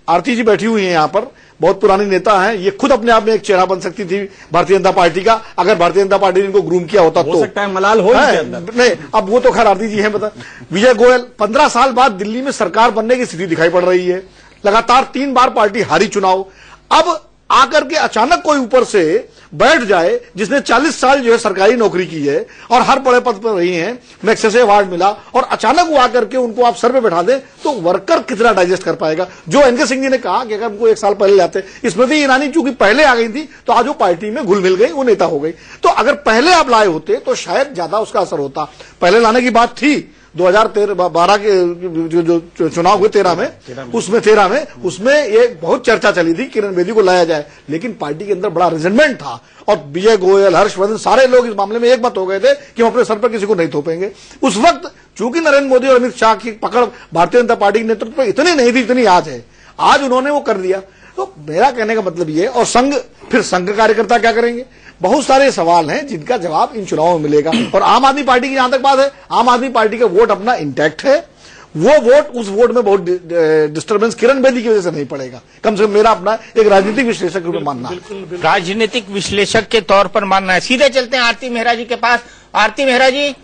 आरती जी बैठी हुई है यहां पर, बहुत पुरानी नेता हैं, ये खुद अपने आप में एक चेहरा बन सकती थी भारतीय जनता पार्टी का, अगर भारतीय जनता पार्टी ने इनको ग्रूम किया होता तो। हो सकता है मलाल हो इसके अंदर। नहीं, अब वो तो खैर आरती जी हैं। बता, विजय गोयल 15 साल बाद दिल्ली में सरकार बनने की स्थिति दिखाई पड़ रही है, लगातार 3 बार पार्टी हारी चुनाव। अब आकर के अचानक कोई ऊपर से बैठ जाए, जिसने 40 साल जो है सरकारी नौकरी की है और हर बड़े पद पर रही हैं, मैग्सेसे अवार्ड मिला, और अचानक वो आकर के उनको आप सर पे बैठा दें, तो वर्कर कितना डाइजेस्ट कर पाएगा। जो एनके सिंह जी ने कहा कि अगर उनको 1 साल पहले लाते, स्मृति ईरानी चूंकि पहले आ गई थी तो आज वो पार्टी में घुल मिल गई, वो नेता हो गई। तो अगर पहले आप लाए होते तो शायद ज्यादा उसका असर होता। पहले लाने की बात थी 2012 के जो चुनाव हुए 13 में, उसमें ये बहुत चर्चा चली थी किरण बेदी को लाया जाए, लेकिन पार्टी के अंदर बड़ा रिजेंटमेंट था और विजय गोयल, हर्षवर्धन, सारे लोग इस मामले में एक मत हो गए थे कि हम अपने सर पर किसी को नहीं थोपेंगे। उस वक्त चूंकि नरेंद्र मोदी और अमित शाह की पकड़ भारतीय जनता पार्टी के नेतृत्व पर इतनी नहीं थी जितनी आज है। आज उन्होंने वो कर दिया। तो मेरा कहने का मतलब ये, और संघ कार्यकर्ता क्या करेंगे, बहुत सारे सवाल हैं जिनका जवाब इन चुनावों में मिलेगा। और आम आदमी पार्टी की जहां तक बात है, आम आदमी पार्टी का वोट अपना इंटैक्ट है, वो वोट, उस वोट में बहुत डिस्टर्बेंस किरण बेदी की वजह से नहीं पड़ेगा, कम से कम मेरा अपना एक राजनीतिक विश्लेषक के रूप में मानना है। राजनीतिक विश्लेषक के तौर पर मानना है। सीधे चलते हैं आरती मेहरा जी के पास। आरती मेहरा जी,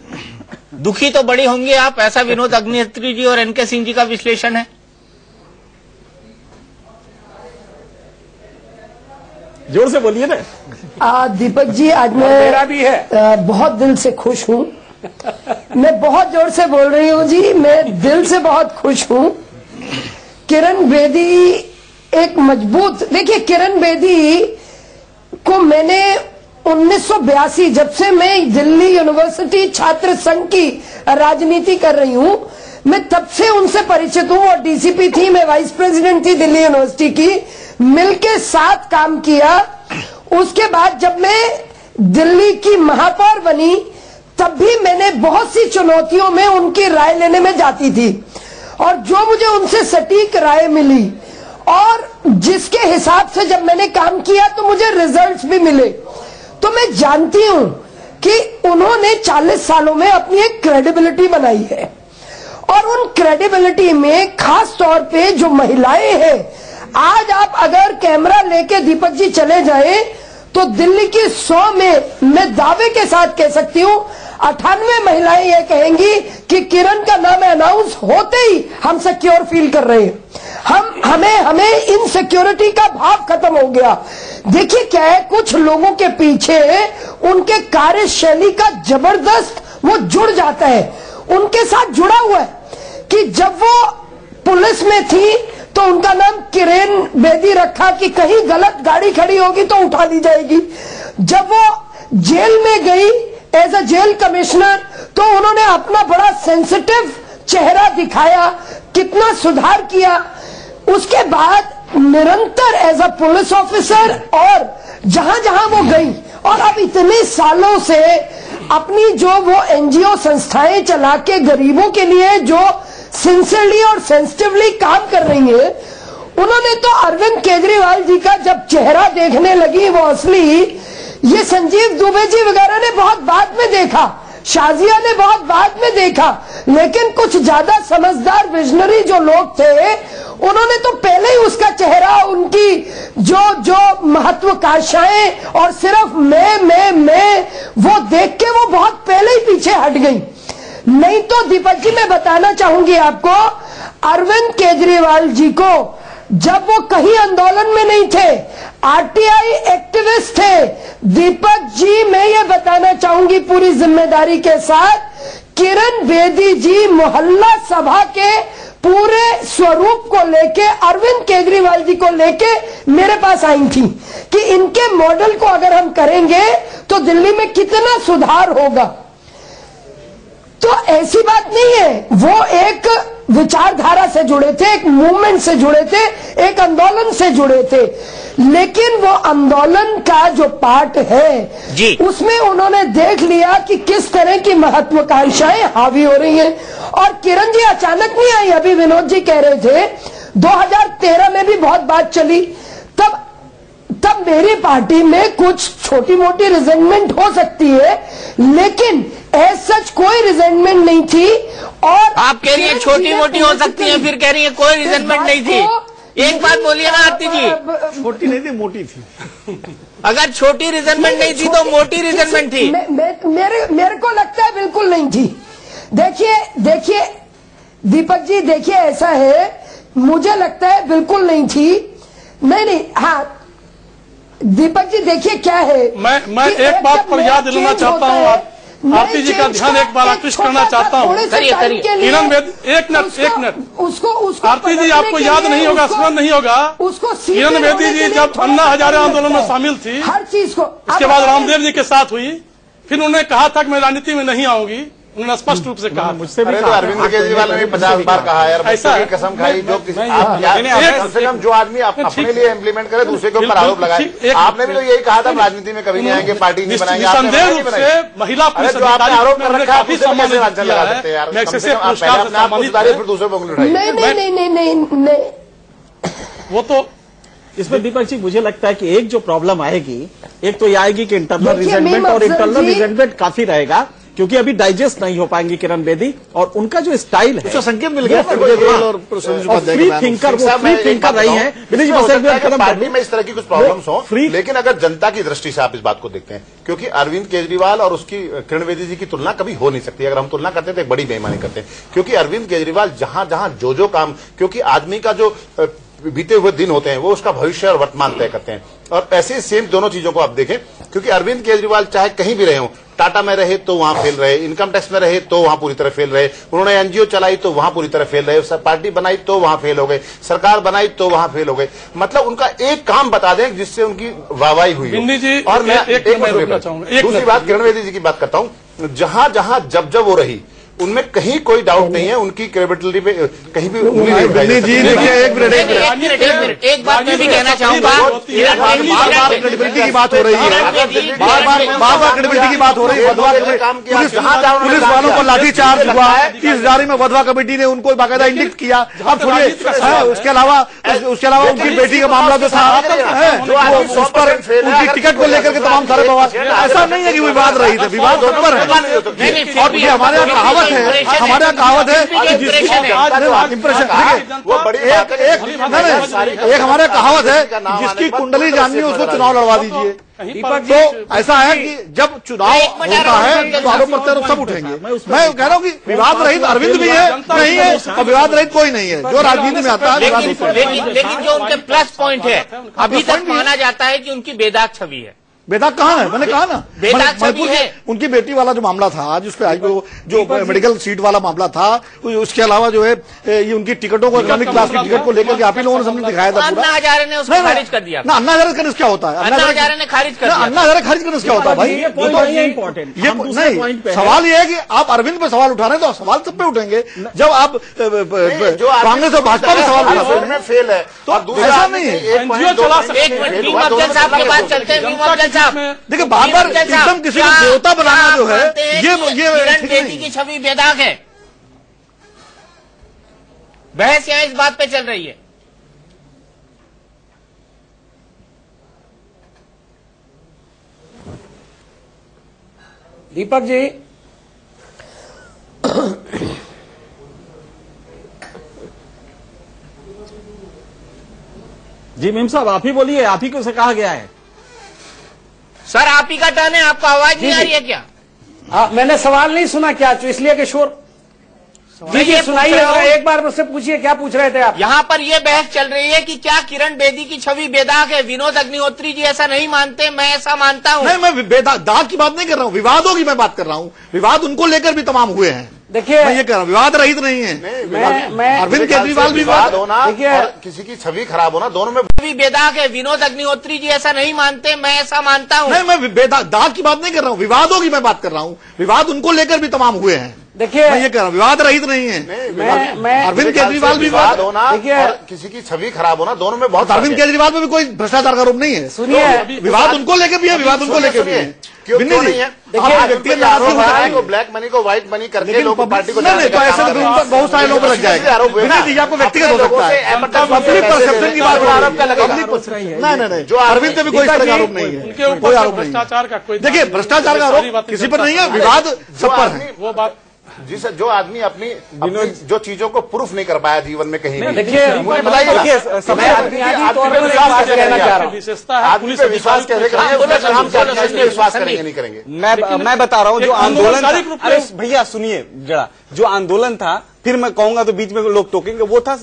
दुखी तो बड़ी होंगी आप, ऐसा विनोद अग्निहोत्री जी और एनके सिंह जी का विश्लेषण है। जोर से बोलिए ना। दीपक जी, आज मैं मेरा भी है, बहुत दिल से खुश हूँ। मैं बहुत जोर से बोल रही हूँ जी, मैं दिल से बहुत खुश हूँ। किरण बेदी एक मजबूत, देखिए किरण बेदी को मैंने 1982, जब से मैं दिल्ली यूनिवर्सिटी छात्र संघ की राजनीति कर रही हूँ, मैं तब से उनसे परिचित हूँ। और डीसीपी थी, मैं वाइस प्रेसिडेंट थी दिल्ली यूनिवर्सिटी की, मिलके साथ काम किया। उसके बाद जब मैं दिल्ली की महापौर बनी, तब भी मैंने बहुत सी चुनौतियों में उनकी राय लेने में जाती थी, और जो मुझे उनसे सटीक राय मिली और जिसके हिसाब से जब मैंने काम किया तो मुझे रिजल्ट्स भी मिले। तो मैं जानती हूं कि उन्होंने 40 सालों में अपनी एक क्रेडिबिलिटी बनाई है, और उन क्रेडिबिलिटी में खास तौर पे जो महिलाएं हैं, आज आप अगर कैमरा लेके दीपक जी चले जाएं तो दिल्ली की 100 में मैं दावे के साथ कह सकती हूं 98 महिलाएं ये कहेंगी कि किरण का नाम अनाउंस होते ही हम सिक्योर फील कर रहे हैं। हमें इनसिक्योरिटी का भाव खत्म हो गया। देखिए क्या है, कुछ लोगों के पीछे उनके कार्यशैली का जबरदस्त वो जुड़ जाता है, उनके साथ जुड़ा हुआ है कि जब वो पुलिस में थी तो उनका नाम किरण बेदी रखा कि कहीं गलत गाड़ी खड़ी होगी तो उठा ली जाएगी। जब वो जेल में गई एज अ जेल कमिश्नर, तो उन्होंने अपना बड़ा सेंसिटिव चेहरा दिखाया, कितना सुधार किया। उसके बाद निरंतर एज अ पुलिस ऑफिसर और जहां जहां वो गई, और अब इतने सालों से अपनी जो वो एनजीओ संस्थाएं चला के गरीबों के लिए जो सिंसियरली और सेंसिटिवली काम कर रही है, उन्होंने तो अरविंद केजरीवाल जी का जब चेहरा देखने लगी वो असली, ये संजीव दुबे जी वगैरह ने बहुत बाद में देखा, शाजिया ने बहुत बाद में देखा, लेकिन कुछ ज्यादा समझदार विजनरी जो लोग थे उन्होंने तो पहले ही उसका चेहरा, उनकी जो महत्वाकांक्षाएं और सिर्फ मैं वो देख के वो बहुत पहले ही पीछे हट गई। नहीं तो दीपक जी मैं बताना चाहूंगी आपको, अरविंद केजरीवाल जी को जब वो कहीं आंदोलन में नहीं थे, आरटीआई एक्टिविस्ट थे। दीपक जी, मैं ये बताना चाहूंगी पूरी जिम्मेदारी के साथ, किरण बेदी जी मोहल्ला सभा के पूरे स्वरूप को लेके अरविंद केजरीवाल जी को लेके मेरे पास आई थी कि इनके मॉडल को अगर हम करेंगे तो दिल्ली में कितना सुधार होगा। तो ऐसी बात नहीं है, वो एक विचारधारा से जुड़े थे, एक मूवमेंट से जुड़े थे, एक आंदोलन से जुड़े थे, लेकिन वो आंदोलन का जो पार्ट है जी, उसमें उन्होंने देख लिया कि किस तरह की महत्वाकांक्षाएं हावी हो रही हैं। और किरण जी अचानक नहीं आई, अभी विनोद जी कह रहे थे 2013 में भी बहुत बात चली, तब मेरी पार्टी में कुछ छोटी मोटी रिजेंटमेंट हो सकती है, लेकिन एज सच कोई रिजेंटमेंट नहीं थी। और आप कह रही है छोटी मोटी हो सकती है, फिर कह रही है कोई रिजेंटमेंट नहीं थी। एक बात बोलिए ना आरती जी। छोटी नहीं थी, मोटी थी। अगर छोटी रिजेंटमेंट नहीं थी तो मोटी रिजेंटमेंट थी। मेरे को लगता है बिल्कुल नहीं थी। देखिए दीपक जी, देखिए ऐसा है, मुझे लगता है बिल्कुल नहीं थी। नहीं, हाँ दीपक जी देखिए क्या है, मैं एक बात पर याद दिलाना चाहता हूँ, आरती जी का ध्यान एक बार आकृष्ट करना चाहता हूँ। किरण बेदी, एक मिनट उसको आरती जी, आपको याद नहीं होगा, स्मरण नहीं होगा, किरण बेदी जी जब अन्ना हजारे आंदोलन में शामिल थी, हर चीज को उसके बाद रामदेव जी के साथ हुई, फिर उन्होंने कहा था कि मैं राजनीति में नहीं आऊंगी, उन्होंने स्पष्ट रूप से कहा। मुझसे भी अरविंद केजरीवाल ने 50 बार कहा है, ऐसा की कसम खाई, जो कम से कम जो आदमी अपने लिए इम्प्लीमेंट करे दूसरे के ऊपर आरोप लगाए। आपने भी तो यही कहा था राजनीति में कभी नहीं आएंगे, पार्टी नहीं बनाएंगे। निसंदेह रूप से महिला पुलिस जो आपने आरोप कर रखा है, कैसे आंसर लगा सकते हैं यार? फिर दूसरे को उंगली उठाइए। नहीं, वो तो इसमें दीपक जी मुझे लगता है कि एक जो प्रॉब्लम आएगी, एक तो ये आएगी कि इंटरनल रिजेंटमेंट, और इंटरनल रिजेंटमेंट काफी रहेगा क्योंकि अभी डाइजेस्ट नहीं हो पाएंगी किरण बेदी, और उनका जो स्टाइल है, संकेत मिल गया और फ्री थिंकर, वो फ्री थिंकर रही है। पार्टी में इस तरह की कुछ प्रॉब्लम्स हो, लेकिन अगर जनता की दृष्टि से आप इस बात को देखते हैं, क्योंकि अरविंद केजरीवाल और उसकी किरण बेदी जी की तुलना कभी हो नहीं सकती। अगर हम तुलना करते हैं तो एक बड़ी बेईमानी करते हैं, क्योंकि अरविंद केजरीवाल जहां जहां जो काम, क्योंकि आदमी का जो बीते हुए दिन होते हैं वो उसका भविष्य और वर्तमान तय करते हैं, और ऐसे सेम दोनों चीजों को आप देखें, क्योंकि अरविंद केजरीवाल चाहे कहीं भी रहे हो, टाटा में रहे तो वहां फेल रहे, इनकम टैक्स में रहे तो वहां पूरी तरह फेल रहे, उन्होंने एनजीओ चलाई तो वहां पूरी तरह फेल रहे, पार्टी बनाई तो वहां फेल हो गए, सरकार बनाई तो वहां फेल हो गए। मतलब उनका एक काम बता दें जिससे उनकी वाहवाही हुई हो। और मैं दूसरी बात किरण बेदी जी की बात करता हूं, जहां जहां जब वो रही उनमें कहीं कोई डाउट नहीं है, उनकी क्रेडिबिलिटी पे कहीं भी उंगली नहीं उठाई। जी देखिए, एक मिनट एक बात मैं भी कहना चाहूंगा, बार क्रेडिबिलिटी की बात हो रही है, बार क्रेडिबिलिटी की बात हो रही है। पुलिस वालों को लाठीचार्ज हुआ, 30,000 में वधवा कमेटी ने उनको बाकायदा इंडिक्ट किया। अब छोड़िए, उसके अलावा उनकी बेटी का मामला जो था, उस पर उनकी टिकट को लेकर के तमाम सारे बवाल, ऐसा नहीं है कि विवाद रही थे, विवाद ऊपर है। और ये हमारे यहाँ कहावत है, इंप्रेशन, वो बड़ी एक हमारे कहावत है, जिसकी कुंडली जाननी है उसको चुनाव लड़वा दीजिए। तो ऐसा है कि जब चुनाव होता है तो आरोप प्रत्यारोप सब उठेंगे। मैं कह रहा हूँ कि विवाद रहित अरविंद भी है, नहीं है, और विवाद रहित कोई नहीं है जो राजनीति में आता है। लेकिन जो उनके प्लस पॉइंट है, अभी तक माना जाता है कि उनकी बेदाग छवि है। बेदाग कहाँ है? मैंने कहा ना, मणिपुर है। उनकी बेटी वाला जो मामला था, जिसपे आज जो मेडिकल सीट वाला मामला था, उसके अलावा जो है ये उनकी टिकटों को, इकोनॉमिक क्लास की टिकट को लेकर के आप ही लोगों ने सामने दिखाया था। अन्ना हजारे ने उसको खारिज कर दिया ना। अन्ना हजारे करने से क्या होता है? अन्ना हजारे ने खारिज कर दिया। अन्ना हजारे खारिज करने से क्या होता है भाई? ये नहीं, सवाल ये है कि आप अरविंद पे सवाल उठा रहे हैं तो सवाल सब पे उठेंगे। जब आप कांग्रेस और भाजपा पे सवाल उठा रहे फेल है तो ऐसा नहीं है। देखिए, बार-बार एकदम किसी को देवता बनाना जो है, ये किरण बेदी की छवि बेदाग है। बहस यहां इस बात पे चल रही है। दीपक जी, जी मीम साहब आप ही बोलिए, आप ही को से कहा गया है। सर आप ही का टर्न है, आपको आवाज नहीं आ रही है क्या? मैंने सवाल नहीं सुना क्या, तो इसलिए कि शोर देखिए सुनाइए, एक बार मुझसे पूछिए क्या पूछ रहे थे आप। यहाँ पर ये बहस चल रही है कि क्या किरण बेदी की छवि बेदाग है। विनोद अग्निहोत्री जी ऐसा नहीं मानते, मैं ऐसा मानता हूँ। नहीं, मैं दाग की बात नहीं कर रहा हूँ, विवादों की मैं बात कर रहा हूँ। विवाद उनको लेकर भी तमाम हुए हैं। देखिए मैं ये कह रहा हूँ, विवाद रहित नहीं है। मैं अरविंद केजरीवाल भी विवाद होना और किसी की छवि खराब होना, दोनों में छवि बेदाग है। विनोद अग्निहोत्री जी ऐसा नहीं मानते, मैं ऐसा मानता हूँ। नहीं, मैं दाग की बात नहीं कर रहा हूँ, विवादों की मैं बात कर रहा हूँ। विवाद उनको लेकर भी तमाम हुए हैं। देखिए मैं ये कह रहा हूँ, विवाद रहित नहीं है। मैं अरविंद केजरीवाल भी विवाद होना और किसी की छवि खराब होना, दोनों में बहुत। अरविंद केजरीवाल में भी कोई भ्रष्टाचार का आरोप नहीं है। सुनिए, विवाद उनको लेकर भी है, विवाद उनको लेकर भी है। क्यों नहीं है? व्यक्तिगत आरोप है को ब्लैक मनी को व्हाइट मनी करके लोग पार्टी को नहीं, तो ऐसे तो बहुत सारे लोगों पर लग जाएगा। विनीत जी, आपको व्यक्तिगत हो सकता है, पब्लिक परसेप्शन की बात आरोप का लगा। नहीं, जो अरविंद पे भी कोई इस तरह का आरोप नहीं है, कोई आरोप नहीं। भ्रष्टाचार का कोई, देखिए भ्रष्टाचार का आरोप किसी पर नहीं है, विवाद सब पर है। वो बात जिस जो आदमी अपनी जो चीजों को प्रूफ नहीं कर पाया जीवन में कहीं भी। देखिए मुझे बताइए, समय आदमी पे विश्वास कैसे करेंगे, विश्वास करेंगे नहीं करेंगे। मैं बता रहा हूँ जो आंदोलन, अरे भैया सुनिए जरा, जो आंदोलन था, फिर मैं कहूंगा तो बीच में लोग टोकेंगे, वो था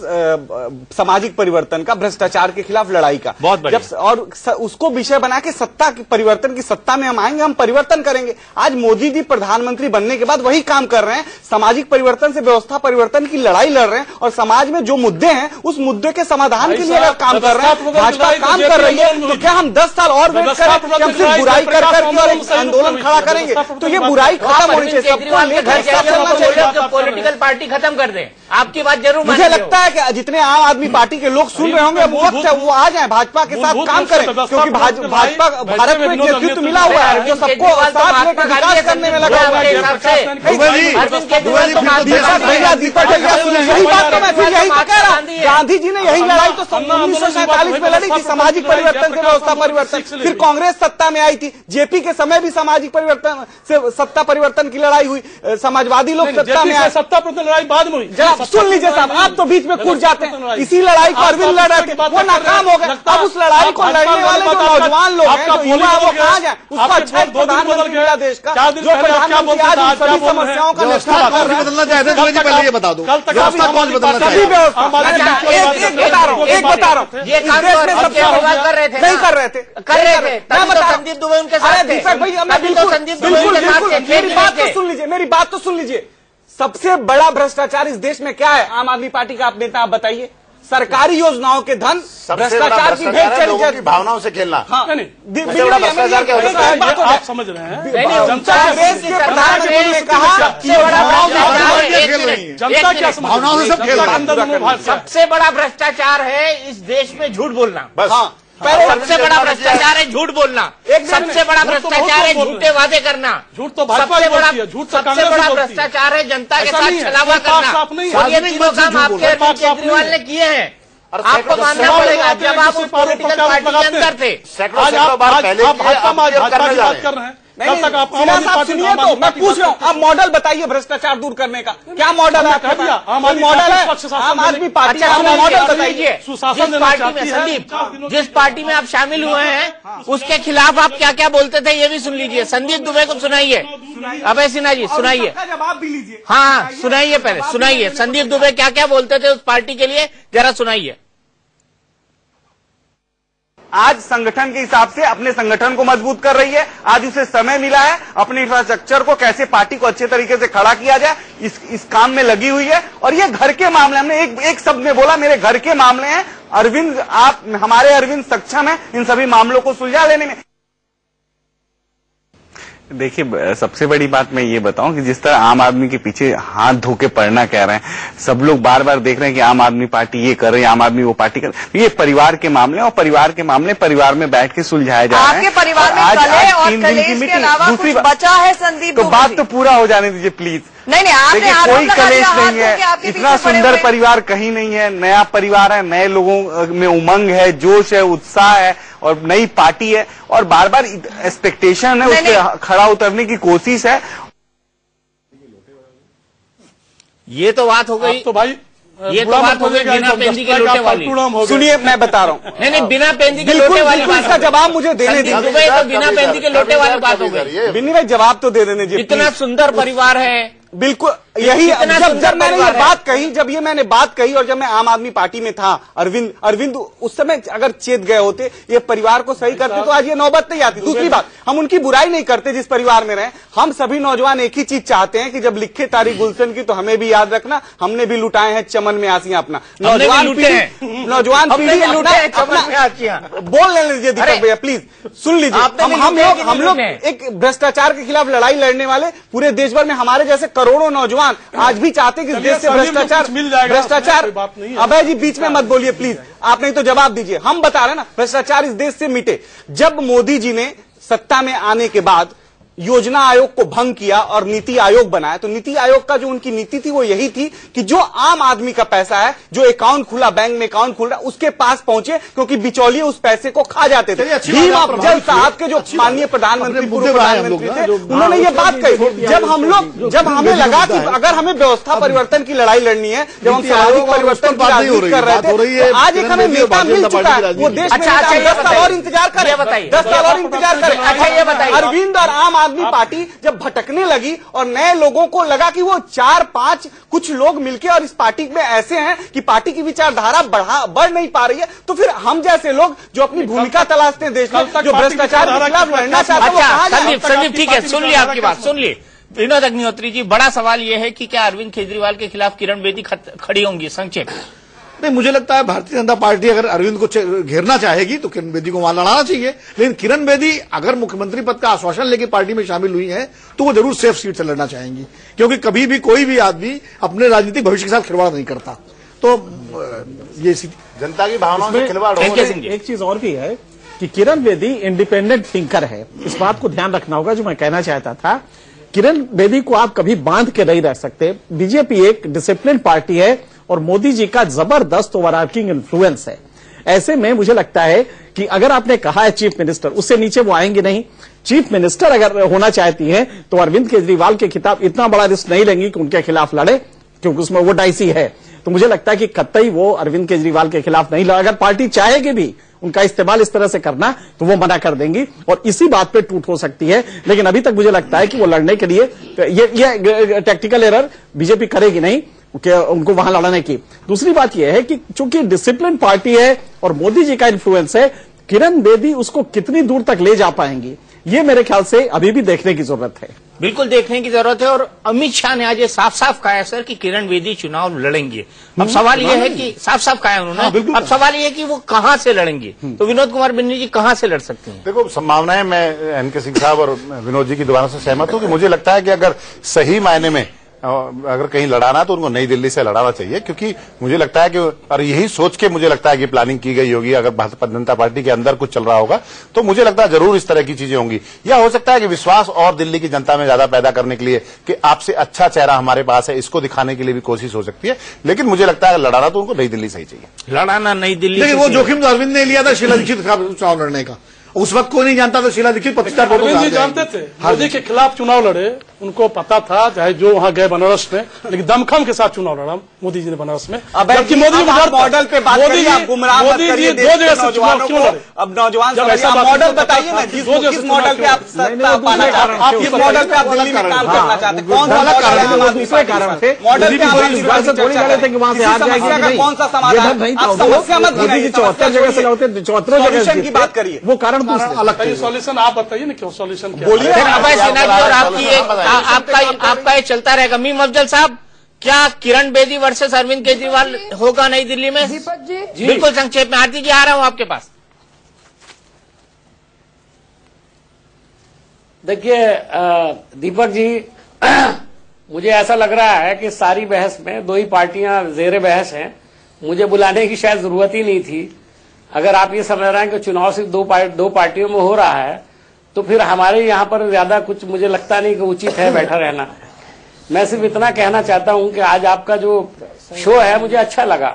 सामाजिक परिवर्तन का, भ्रष्टाचार के खिलाफ लड़ाई का। जब और उसको विषय बना के सत्ता की परिवर्तन की सत्ता में हम आएंगे, हम परिवर्तन करेंगे। आज मोदी जी प्रधानमंत्री बनने के बाद वही काम कर रहे हैं, सामाजिक परिवर्तन से व्यवस्था परिवर्तन की लड़ाई लड़ रहे हैं, और समाज में जो मुद्दे हैं उस मुद्दे के समाधान के लिए अगर काम कर रहे हैं, भाजपा काम कर रही है, तो क्या हम 10 साल और वेट करें कि हम सिर्फ बुराई कर करके आंदोलन खड़ा करेंगे? तो ये बुराई खत्म होनी चाहिए, सबको पॉलिटिकल पार्टी खत्म कर दें। आपकी बात जरूर मुझे लगता है कि जितने आम आदमी पार्टी के लोग सुन रहे होंगे, वो वक्त है वो आ जाए, भाजपा के साथ काम करें, क्योंकि भाजपा भारत को एक नेतृत्व मिला हुआ है जो सबको साथ लेकर विकास करने में लगा हुआ है। दीपक भैया यही बात तो मैं फिर यही कह रहा हूँ, गांधी जी ने यही लड़ाई तो 1947 में लड़ी थी, सामाजिक परिवर्तन से व्यवस्था परिवर्तन। फिर कांग्रेस सत्ता में आई थी, जेपी के समय भी सामाजिक परिवर्तन से सत्ता परिवर्तन की लड़ाई हुई, समाजवादी लोग सत्ता में आए, सत्ता परिवर्तन लड़ाई बाद में हुई। जरा सुन लीजिए साहब, आप तो बीच में कूद जाते हैं। इसी लड़ाई को अरविंद लड़ रहे थे, वो नाकाम हो गए। अब उस लड़ाई को लड़ने वाले जो नौजवान लोग हैं, जो युवा, वो कहाँ जाए? उसका अच्छा प्रधानमंत्री मिला देश का, जो प्रधानमंत्री आज सभी समस्याओं का निस्तार कर रहे हैं। बदलना चाहते हैं, पहले ये बता दो, व्यवस्था कौन बदलना चाहिए? एक बता रहा हूँ, ये काम कर रहे थे, नहीं कर रहे थे, मैं बता संदीप दुबे उनके साथ थे। दीपक भैया, मैं बिल्कुल मेरी बात तो सुन लीजिए, मेरी बात तो सुन लीजिए। सबसे बड़ा भ्रष्टाचार इस देश में क्या है? आम आदमी पार्टी का आप नेता, आप बताइए। सरकारी योजनाओं के धन भ्रष्टाचार की भेंट चढ़ी लोगों की भावनाओं से खेलना। आप समझ रहे हैं, कांग्रेस के प्रधानमंत्री ने कहा जनता क्या भावनाओं से सब खेल रहे हैं। सबसे बड़ा भ्रष्टाचार है इस देश में झूठ बोलना। बस सबसे बड़ा भ्रष्टाचार है झूठ बोलना। सबसे बड़ा भ्रष्टाचार है झूठे वादे करना। झूठ तो भाजपा ही बोलती है, झूठ सबसे बड़ा भ्रष्टाचार है जनता के साथ छलावा करना। और ये तीनों काम आपके अरविंद केजरीवाल ने किए हैं, आपको मानना पड़ेगा। जब आप उस पॉलिटिकल पार्टी के अंदर थे, सैकड़ों बार पहले बात कर रहे हैं। साहब सुनिए, तो मैं पूछ रहा हूँ, आप मॉडल बताइए भ्रष्टाचार दूर करने का, क्या मॉडल है? मॉडल है आम आदमी पार्टी का, मॉडल बताइए। जिस पार्टी में संदीप, जिस पार्टी में आप शामिल हुए हैं, उसके खिलाफ आप क्या क्या बोलते थे, ये भी सुन लीजिए। संदीप दुबे को सुनाइए। अभय सिन्हा जी सुनाइए, जवाब भी लीजिए। हाँ सुनाइए, पहले सुनाइए संदीप दुबे क्या क्या बोलते थे उस पार्टी के लिए, जरा सुनाइए। आज संगठन के हिसाब से अपने संगठन को मजबूत कर रही है। आज उसे समय मिला है अपने इंफ्रास्ट्रक्चर को कैसे पार्टी को अच्छे तरीके से खड़ा किया जाए, इस काम में लगी हुई है। और ये घर के मामले, हमने एक शब्द में बोला, मेरे घर के मामले हैं। अरविंद, आप हमारे अरविंद सक्षम है इन सभी मामलों को सुलझा लेने में। देखिए, सबसे बड़ी बात मैं ये बताऊं कि जिस तरह आम आदमी के पीछे हाथ धो के पड़ना कह रहे हैं, सब लोग बार बार देख रहे हैं कि आम आदमी पार्टी ये कर रही है, आम आदमी वो पार्टी कर रही है। ये परिवार के मामले, और परिवार के मामले परिवार में बैठ के सुलझाए जा रहे हैं। आपके परिवार में कलह और कलेश के अलावा कुछ बचा है संदीप? तो बात तो पूरा हो जाने दीजिए प्लीज। नहीं, देखिए, कोई कलेश नहीं है, इतना सुंदर परिवार कहीं नहीं है। नया परिवार है, नए लोगों में उमंग है, जोश है, उत्साह है, और नई पार्टी है, और बार बार एक्सपेक्टेशन है, उस पर खड़ा उतरने की कोशिश है। ये तो बात हो गई, तो भाई ये तो बात हो गई बिना पेंदी के लोटे वाली। सुनिए, मैं बता रहा हूँ, नहीं बिना पेंदी के लोटे वाली बात। इसका जवाब मुझे देने दीजिए। तो बिना पेंदी के लोटे वाली बात हो गई। बिन्नी भाई जवाब तो दे देने दीजिए। इतना सुंदर परिवार है, बिल्कुल यही जब मैंने ये बात कही, और जब मैं आम आदमी पार्टी में था, अरविंद उस समय अगर चेत गए होते, ये परिवार को सही करते तो आज ये नौबत नहीं आती। दूसरी बात, हम उनकी बुराई नहीं करते जिस परिवार में रहे। हम सभी नौजवान एक ही चीज चाहते हैं कि जब लिखे तारीख गुलशन की तो हमें भी याद रखना, हमने भी लुटाए हैं चमन में आसियां अपना। नौजवान पीढ़ी बोल लेने लीजिए दीपक भैया, प्लीज सुन लीजिए। हम लोग एक भ्रष्टाचार के खिलाफ लड़ाई लड़ने वाले, पूरे देश भर में हमारे जैसे करोड़ों नौजवान आज भी चाहते कि इस देश से भ्रष्टाचार अभय जी बीच में मत बोलिए प्लीज, आप नहीं तो जवाब दीजिए। हम बता रहे हैं ना, भ्रष्टाचार इस देश से मिटे। जब मोदी जी ने सत्ता में आने के बाद योजना आयोग को भंग किया और नीति आयोग बनाया, तो नीति आयोग का जो उनकी नीति थी वो यही थी कि जो आम आदमी का पैसा है, जो अकाउंट खुला, बैंक में अकाउंट खुल रहा, उसके पास पहुंचे, क्योंकि बिचौलिए उस पैसे को खा जाते थे। भीम अफजल साहब के जो माननीय प्रधानमंत्री, पूर्व प्रधानमंत्री थे, उन्होंने ये बात कही। जब हमें लगा कि अगर हमें व्यवस्था परिवर्तन की लड़ाई लड़नी है, जब हम सामाजिक परिवर्तन की राजनीति कर रहे थे, तो आज एक हमें नेता मिल चुका है, वो देश में 10 साल और इंतजार करें, 10 साल और इंतजार करें। अच्छा ये बताइए, अरविंद और आम आदमी पार्टी जब भटकने लगी और नए लोगों को लगा कि वो 4-5 कुछ लोग मिलके और इस पार्टी में ऐसे हैं कि पार्टी की विचारधारा बढ़ नहीं पा रही है, तो फिर हम जैसे लोग जो अपनी भूमिका तलाशते हैं देश में, जो भ्रष्टाचार के खिलाफ लड़ना चाहते हैं। संदीप ठीक है, सुन लिया आपकी बात, सुन लिए। विनोद अग्निहोत्री जी, बड़ा सवाल यह है कि क्या अरविंद केजरीवाल के खिलाफ किरण बेदी खड़ी होंगी? संक्षेप नहीं, मुझे लगता है भारतीय जनता पार्टी अगर अरविंद को घेरना चाहेगी तो किरण बेदी को वहां लड़ाना चाहिए। लेकिन किरण बेदी अगर मुख्यमंत्री पद का आश्वासन लेकर पार्टी में शामिल हुई है तो वो जरूर सेफ सीट से लड़ना चाहेंगी, क्योंकि कभी भी कोई भी आदमी अपने राजनीतिक भविष्य के साथ खिलवाड़ नहीं करता। तो ये जनता की भावनाओं से खिलवाड़ हो। एक चीज और भी है कि किरण बेदी इंडिपेंडेंट थिंकर है, इस बात को ध्यान रखना होगा। जो मैं कहना चाहता था, किरण बेदी को आप कभी बांध के नहीं रख सकते। बीजेपी एक डिसिप्लिन पार्टी है और मोदी जी का जबरदस्त ओवरआर्चिंग इन्फ्लुएंस है। ऐसे में मुझे लगता है कि अगर आपने कहा है चीफ मिनिस्टर, उससे नीचे वो आएंगे नहीं। चीफ मिनिस्टर अगर होना चाहती हैं तो अरविंद केजरीवाल के खिलाफ इतना बड़ा रिस्क नहीं लेंगी कि उनके खिलाफ लड़े, क्योंकि उसमें वो डाइसी है। तो मुझे लगता है कि कतई वो अरविंद केजरीवाल के खिलाफ नहीं लड़े। अगर पार्टी चाहेगी भी उनका इस्तेमाल इस तरह से करना तो वो मना कर देंगी और इसी बात पे टूट हो सकती है। लेकिन अभी तक मुझे लगता है कि वो लड़ने के लिए ये टैक्टिकल एरर बीजेपी करेगी नहीं उनको वहां लड़ने की। दूसरी बात यह है कि चूंकि डिसिप्लिन पार्टी है और मोदी जी का इन्फ्लुएंस है, किरण बेदी उसको कितनी दूर तक ले जा पाएंगी, ये मेरे ख्याल से अभी भी देखने की जरूरत है। बिल्कुल देखने की जरूरत है। और अमित शाह ने आज ये साफ साफ कहा है सर कि किरण बेदी चुनाव लड़ेंगे। अब सवाल ये है कि साफ साफ कहा है उन्होंने, अब सवाल ये है कि वो कहां से लड़ेंगे। तो विनोद कुमार बिन्नी जी कहां से लड़ सकते हैं? देखो, संभावनाएं, मैं एनके सिंह साहब और विनोद जी की दोबारा से सहमत हूं कि मुझे लगता है कि अगर सही मायने में अगर कहीं लड़ाना तो उनको नई दिल्ली से लड़ाना चाहिए, क्योंकि मुझे लगता है कि, और यही सोच के मुझे लगता है कि प्लानिंग की गई होगी। अगर भारतीय जनता पार्टी के अंदर कुछ चल रहा होगा तो मुझे लगता है जरूर इस तरह की चीजें होंगी। या हो सकता है कि विश्वास और दिल्ली की जनता में ज्यादा पैदा करने के लिए कि आपसे अच्छा चेहरा हमारे पास है, इसको दिखाने के लिए भी कोशिश हो सकती है। लेकिन मुझे लगता है लड़ाना तो उनको नई दिल्ली से ही चाहिए। लड़ाना नई दिल्ली। लेकिन वो जोखिम तो अरविंद ने लिया था शीला दीक्षित का चुनाव लड़ने का। उस वक्त कोई नहीं जानता था शीला दीक्षित 25 अरविंद जी जानते थे मोदी के खिलाफ चुनाव लड़े, उनको पता था, चाहे जो वहां गए बनारस में, लेकिन दमखम के साथ चुनाव लड़ा मोदी जी ने बनारस में। जबकि मोदी मॉडल पे बात करिए, आप गुमराह मत करिए देश के नौजवानों को। अब नौजवान मॉडल बताइए ना, किस मॉडल पे आप सत्ता पाना चाहते हैं, किस मॉडल पे आप दिल्ली में काम करना चाहते हैं, कौन सा दूसरे कारण से मॉडल पे आप थोड़ी लड़े थे कि वहां से हार जाएगी, कौन सा समाधान? आप समस्या मत गिनाइए, 74 जगह से लड़ते, 74 जगह की बात करिए, वो कारण अलग सॉल्यूशन आप बताइए ना, क्यों सॉल्यूशन क्या बोलिए। अभय सिन्हा जी और आपका ये चलता रहेगा। मीम अफजल साहब, क्या किरण बेदी वर्सेस अरविंद केजरीवाल होगा नई दिल्ली में? दीपक जी बिल्कुल संक्षेप में। आरती जी आ रहा हूं आपके पास। देखिए दीपक जी, मुझे ऐसा लग रहा है कि सारी बहस में दो ही पार्टियां जेर बहस हैं। मुझे बुलाने की शायद जरूरत ही नहीं थी। अगर आप ये समझ रहे हैं कि चुनाव सिर्फ दो पार्टियों में हो रहा है, तो फिर हमारे यहाँ पर ज्यादा कुछ मुझे लगता नहीं कि उचित है बैठा रहना। मैं सिर्फ इतना कहना चाहता हूं कि आज आपका जो शो है मुझे अच्छा लगा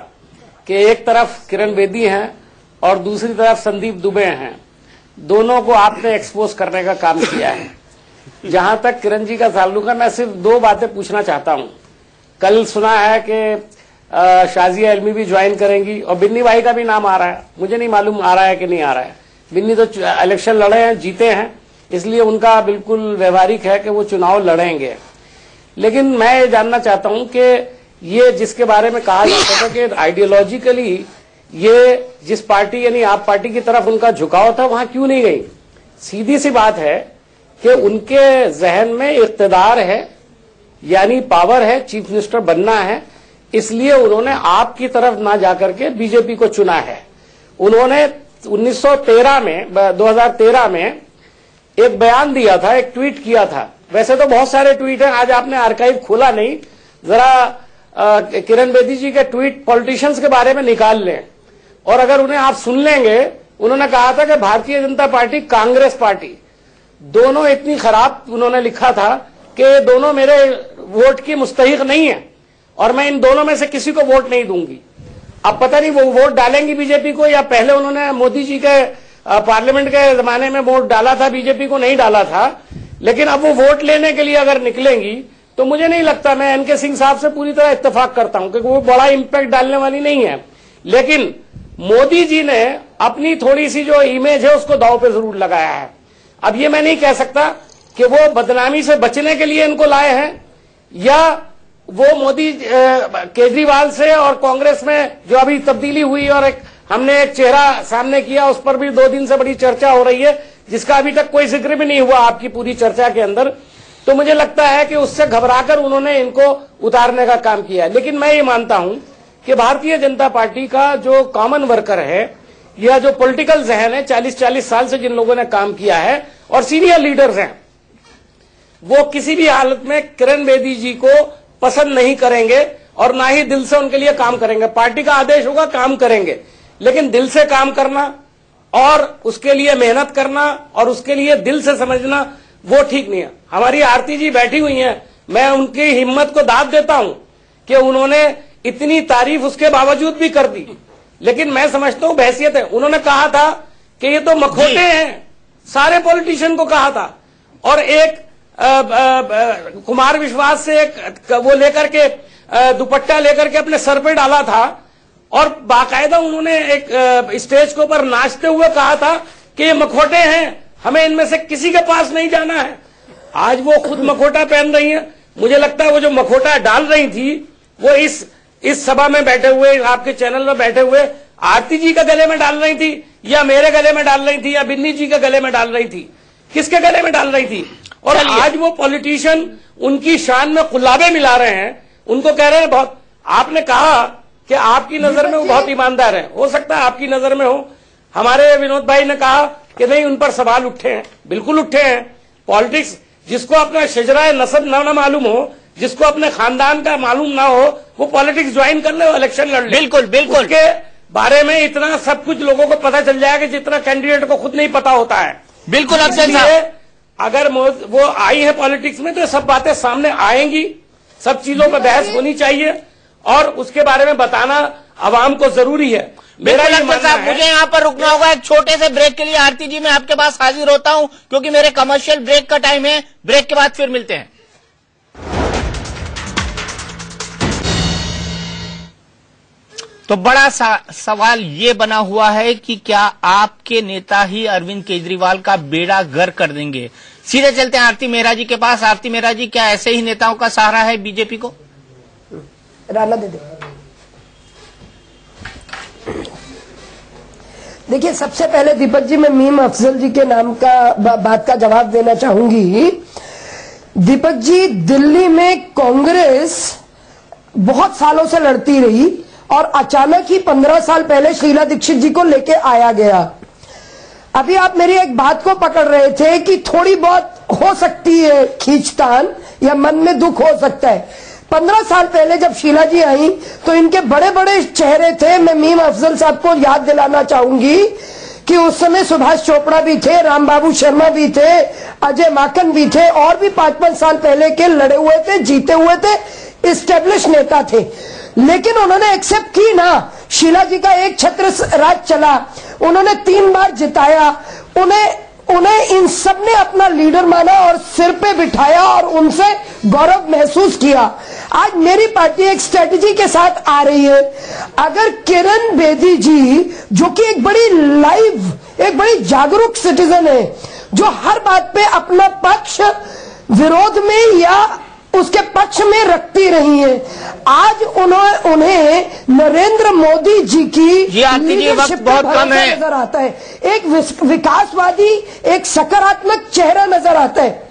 कि एक तरफ किरण बेदी हैं और दूसरी तरफ संदीप दुबे हैं। दोनों को आपने एक्सपोज करने का काम किया है। जहां तक किरण जी का ताल्लुक है, मैं सिर्फ दो बातें पूछना चाहता हूं। कल सुना है कि शाजिया इल्मी भी ज्वाइन करेंगी और बिन्नी भाई का भी नाम आ रहा है। मुझे नहीं मालूम आ रहा है कि नहीं आ रहा है। बिन्नी तो इलेक्शन लड़े हैं, जीते हैं, इसलिए उनका बिल्कुल व्यवहारिक है कि वो चुनाव लड़ेंगे। लेकिन मैं ये जानना चाहता हूं कि ये जिसके बारे में कहा जाता था कि आइडियोलॉजिकली ये जिस पार्टी यानी आप पार्टी की तरफ उनका झुकाव था, वहां क्यों नहीं गई? सीधी सी बात है कि उनके जहन में इख्तिदार है, यानी पावर है, चीफ मिनिस्टर बनना है, इसलिए उन्होंने आपकी तरफ ना जाकर के बीजेपी को चुना है। उन्होंने 2013 में एक बयान दिया था, एक ट्वीट किया था। वैसे तो बहुत सारे ट्वीट हैं, आज आपने आर्काइव खोला नहीं, जरा किरण बेदी जी के ट्वीट पॉलिटिशियंस के बारे में निकाल लें और अगर उन्हें आप सुन लेंगे, उन्होंने कहा था कि भारतीय जनता पार्टी, कांग्रेस पार्टी दोनों इतनी खराब, उन्होंने लिखा था कि दोनों मेरे वोट की मुस्तहिक नहीं है और मैं इन दोनों में से किसी को वोट नहीं दूंगी। अब पता नहीं वो वोट डालेंगी बीजेपी को या पहले उन्होंने मोदी जी के पार्लियामेंट के जमाने में वोट डाला था, बीजेपी को नहीं डाला था, लेकिन अब वो वोट लेने के लिए अगर निकलेंगी तो मुझे नहीं लगता, मैं एनके सिंह साहब से पूरी तरह इत्तेफाक करता हूं क्योंकि वो बड़ा इंपैक्ट डालने वाली नहीं है। लेकिन मोदी जी ने अपनी थोड़ी सी जो इमेज है उसको दांव पे जरूर लगाया है। अब ये मैं नहीं कह सकता कि वो बदनामी से बचने के लिए इनको लाए हैं या वो मोदी केजरीवाल से और कांग्रेस में जो अभी तब्दीली हुई और हमने एक चेहरा सामने किया, उस पर भी 2 दिन से बड़ी चर्चा हो रही है जिसका अभी तक कोई जिक्र भी नहीं हुआ आपकी पूरी चर्चा के अंदर। तो मुझे लगता है कि उससे घबराकर उन्होंने इनको उतारने का काम किया है। लेकिन मैं ये मानता हूं कि भारतीय जनता पार्टी का जो कॉमन वर्कर है या जो पॉलिटिकल जहन है, 40-40 साल से जिन लोगों ने काम किया है और सीनियर लीडर्स हैं, वो किसी भी हालत में किरण बेदी जी को पसंद नहीं करेंगे और ना ही दिल से उनके लिए काम करेंगे। पार्टी का आदेश होगा, काम करेंगे, लेकिन दिल से काम करना और उसके लिए मेहनत करना और उसके लिए दिल से समझना वो ठीक नहीं है। हमारी आरती जी बैठी हुई हैं, मैं उनकी हिम्मत को दाद देता हूं कि उन्होंने इतनी तारीफ उसके बावजूद भी कर दी, लेकिन मैं समझता हूं बहसियत है। उन्होंने कहा था कि ये तो मखोटे हैं, सारे पॉलिटिशियन को कहा था, और एक कुमार विश्वास से एक वो लेकर के दुपट्टा लेकर के अपने सर पे डाला था और बाकायदा उन्होंने एक स्टेज के ऊपर नाचते हुए कहा था कि ये मखोटे हैं, हमें इनमें से किसी के पास नहीं जाना है। आज वो खुद मखोटा पहन रही हैं। मुझे लगता है वो जो मखोटा डाल रही थी वो इस सभा में बैठे हुए, आपके चैनल में बैठे हुए आरती जी के गले में डाल रही थी या मेरे गले में डाल रही थी या बिन्नी जी के गले में डाल रही थी, किसके गले में डाल रही थी? और आज वो पॉलिटिशियन उनकी शान में कुल्लाबे मिला रहे हैं, उनको कह रहे हैं बहुत। आपने कहा कि आपकी नजर में वो बहुत ईमानदार है, हो सकता है आपकी नजर में हो। हमारे विनोद भाई ने कहा कि नहीं, उन पर सवाल उठे हैं, बिल्कुल उठे हैं। पॉलिटिक्स, जिसको अपना शजरा नसब ना मालूम हो, जिसको अपने खानदान का मालूम ना हो, वो पॉलिटिक्स ज्वाइन कर ले, इलेक्शन लड़ ले। बिल्कुल बिल्कुल, उसके बारे में इतना सब कुछ लोगों को पता चल जाएगा जितना कैंडिडेट को खुद नहीं पता होता है। बिल्कुल, अगर वो आई है पॉलिटिक्स में तो सब बातें सामने आएंगी, सब चीजों पर बहस होनी चाहिए और उसके बारे में बताना अवाम को जरूरी है। मेरा लगता साहब, मुझे यहाँ पर रुकना होगा एक छोटे से ब्रेक के लिए। आरती जी, मैं आपके पास हाजिर होता हूँ क्योंकि मेरे कमर्शियल ब्रेक का टाइम है। ब्रेक के बाद फिर मिलते हैं। तो बड़ा सवाल ये बना हुआ है कि क्या आपके नेता ही अरविंद केजरीवाल का बेड़ा गर्क कर देंगे? सीधे चलते हैं आरती मेहरा जी के पास। आरती मेहरा जी, क्या ऐसे ही नेताओं का सहारा है बीजेपी को? राना दे दे। देखिए, सबसे पहले दीपक जी, मैं मीम अफजल जी के नाम का बात का जवाब देना चाहूंगी। दीपक जी, दिल्ली में कांग्रेस बहुत सालों से लड़ती रही और अचानक ही 15 साल पहले शीला दीक्षित जी को लेके आया गया। अभी आप मेरी एक बात को पकड़ रहे थे कि थोड़ी बहुत हो सकती है खींचतान या मन में दुख हो सकता है। 15 साल पहले जब शीला जी आई तो इनके बड़े बड़े चेहरे थे। मैं मीम अफजल साहब को याद दिलाना चाहूंगी कि उस समय सुभाष चोपड़ा भी थे, रामबाबू शर्मा भी थे, अजय माकन भी थे और भी 5-5 साल पहले के लड़े हुए थे, जीते हुए थे, एस्टेब्लिश नेता थे। लेकिन उन्होंने एक्सेप्ट की ना। शीला जी का एक छत्र राज चला, उन्होंने 3 बार जिताया, उन्हें इन सब ने अपना लीडर माना और सिर पे बिठाया और उनसे गौरव महसूस किया। आज मेरी पार्टी एक स्ट्रेटजी के साथ आ रही है। अगर किरण बेदी जी, जो कि एक बड़ी लाइव, एक बड़ी जागरूक सिटीजन है, जो हर बात पे अपना पक्ष विरोध में या उसके पक्ष में रखती रही हैं। आज उन्हें नरेंद्र मोदी जी की लीडरशिप बहुत कम है नजर आता है। एक विकासवादी, एक सकारात्मक चेहरा नजर आता है,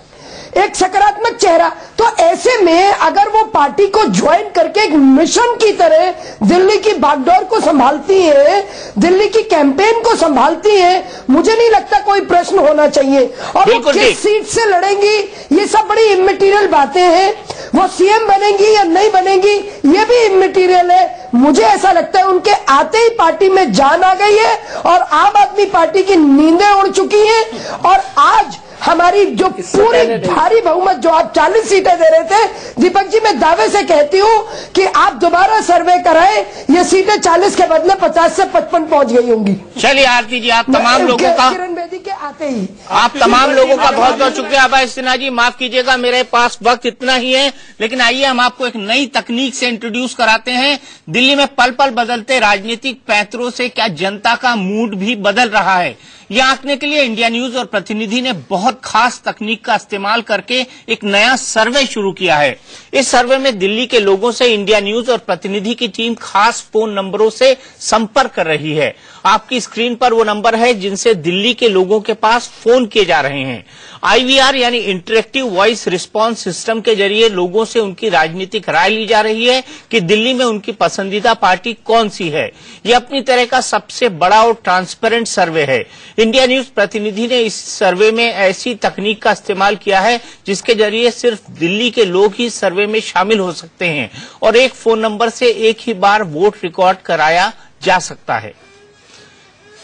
एक सकारात्मक चेहरा। तो ऐसे में अगर वो पार्टी को ज्वाइन करके एक मिशन की तरह दिल्ली की बागडोर को संभालती है, दिल्ली की कैंपेन को संभालती है, मुझे नहीं लगता कोई प्रश्न होना चाहिए। और वो किस सीट से लड़ेंगी, ये सब बड़ी इमैटेरियल बातें हैं। वो सीएम बनेंगी या नहीं बनेंगी, ये भी इमैटेरियल है। मुझे ऐसा लगता है उनके आते ही पार्टी में जान आ गई है और आम आदमी पार्टी की नींदें उड़ चुकी हैं। और आज हमारी जो पूरी भारी बहुमत, जो आप 40 सीटें दे रहे थे, दीपक जी मैं दावे से कहती हूं कि आप दोबारा सर्वे कराएं, ये सीटें 40 के बदले 50 से 55 पहुंच गई होंगी। चलिए आरती जी, आप तमाम लोगों का, किरण बेदी के आते ही आप तमाम लोगों का बहुत बहुत शुक्रिया। अभय सिन्हा जी माफ कीजिएगा, मेरे पास वक्त इतना ही है, लेकिन आइए हम आपको एक नई तकनीक से इंट्रोड्यूस कराते हैं। दिल्ली में पल पल बदलते राजनीतिक पैंतरों से क्या जनता का मूड भी बदल रहा है, यह आंकने के लिए इंडिया न्यूज और प्रतिनिधि ने बहुत खास तकनीक का इस्तेमाल करके एक नया सर्वे शुरू किया है। इस सर्वे में दिल्ली के लोगों से इंडिया न्यूज और प्रतिनिधि की टीम खास फोन नंबरों से संपर्क कर रही है। आपकी स्क्रीन पर वो नंबर है जिनसे दिल्ली के लोगों के पास फोन किए जा रहे हैं। IVR यानी इंटरेक्टिव वॉइस रिस्पांस सिस्टम के जरिए लोगों से उनकी राजनीतिक राय ली जा रही है कि दिल्ली में उनकी पसंदीदा पार्टी कौन सी है। यह अपनी तरह का सबसे बड़ा और ट्रांसपेरेंट सर्वे है। इंडिया न्यूज प्रतिनिधि ने इस सर्वे में ऐसी तकनीक का इस्तेमाल किया है जिसके जरिए सिर्फ दिल्ली के लोग ही सर्वे में शामिल हो सकते हैं और एक फोन नंबर से एक ही बार वोट रिकॉर्ड कराया जा सकता है।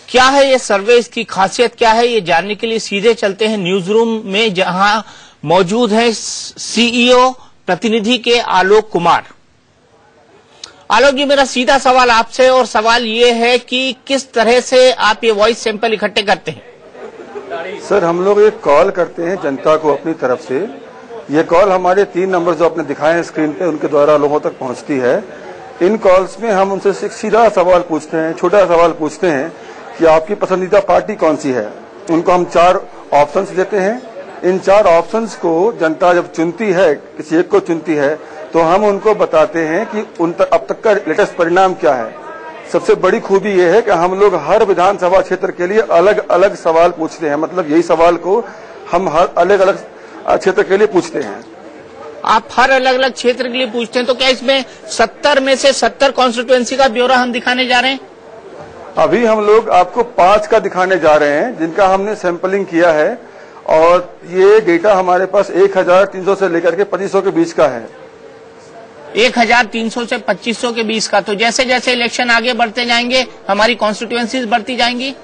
क्या है ये सर्वे, इसकी खासियत क्या है, ये जानने के लिए सीधे चलते हैं न्यूज रूम में, जहां मौजूद है CEO प्रतिनिधि के आलोक कुमार। आलोक जी, मेरा सीधा सवाल आपसे, और सवाल ये है कि किस तरह से आप ये वॉइस सैंपल इकट्ठे करते हैं? सर, हम लोग एक कॉल करते हैं जनता को अपनी तरफ से। ये कॉल हमारे 3 नंबर जो आपने दिखाए हैं स्क्रीन पे, उनके द्वारा लोगों तक पहुंचती है। इन कॉल्स में हम उनसे सीधा सवाल पूछते हैं, छोटा सवाल पूछते हैं कि आपकी पसंदीदा पार्टी कौन सी है। उनको हम 4 ऑप्शंस देते हैं। इन 4 ऑप्शंस को जनता जब चुनती है, किसी एक को चुनती है, तो हम उनको बताते हैं कि अब तक का लेटेस्ट परिणाम क्या है। सबसे बड़ी खूबी यह है कि हम लोग हर विधानसभा क्षेत्र के लिए अलग अलग सवाल पूछते हैं। मतलब यही सवाल को हम हर अलग अलग क्षेत्र के लिए पूछते हैं। आप हर अलग अलग क्षेत्र के लिए पूछते हैं, तो क्या इसमें 70 में से 70 कॉन्स्टिट्यूएंसी का ब्यौरा हम दिखाने जा रहे हैं? अभी हम लोग आपको 5 का दिखाने जा रहे हैं जिनका हमने सैंपलिंग किया है, और ये डेटा हमारे पास 1300 से लेकर के 2500 के बीच का है। 1300 से 2500 के बीच का। तो जैसे जैसे इलेक्शन आगे बढ़ते जाएंगे हमारी कॉन्स्टिट्यूएंसीज बढ़ती जाएंगी?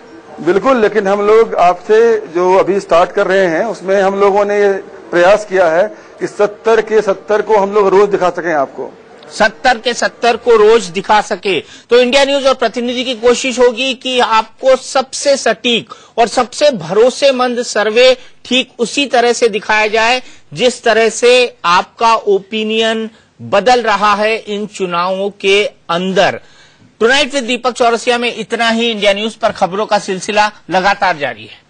बिल्कुल, लेकिन हम लोग आपसे जो अभी स्टार्ट कर रहे हैं उसमें हम लोगों ने ये प्रयास किया है कि 70 के 70 को हम लोग रोज दिखा सकें आपको। 70 के 70 को रोज दिखा सके। तो इंडिया न्यूज और प्रतिनिधि की कोशिश होगी कि आपको सबसे सटीक और सबसे भरोसेमंद सर्वे ठीक उसी तरह से दिखाया जाए जिस तरह से आपका ओपिनियन बदल रहा है इन चुनावों के अंदर। टुनाइट विद दीपक चौरसिया में इतना ही। इंडिया न्यूज पर खबरों का सिलसिला लगातार जारी है।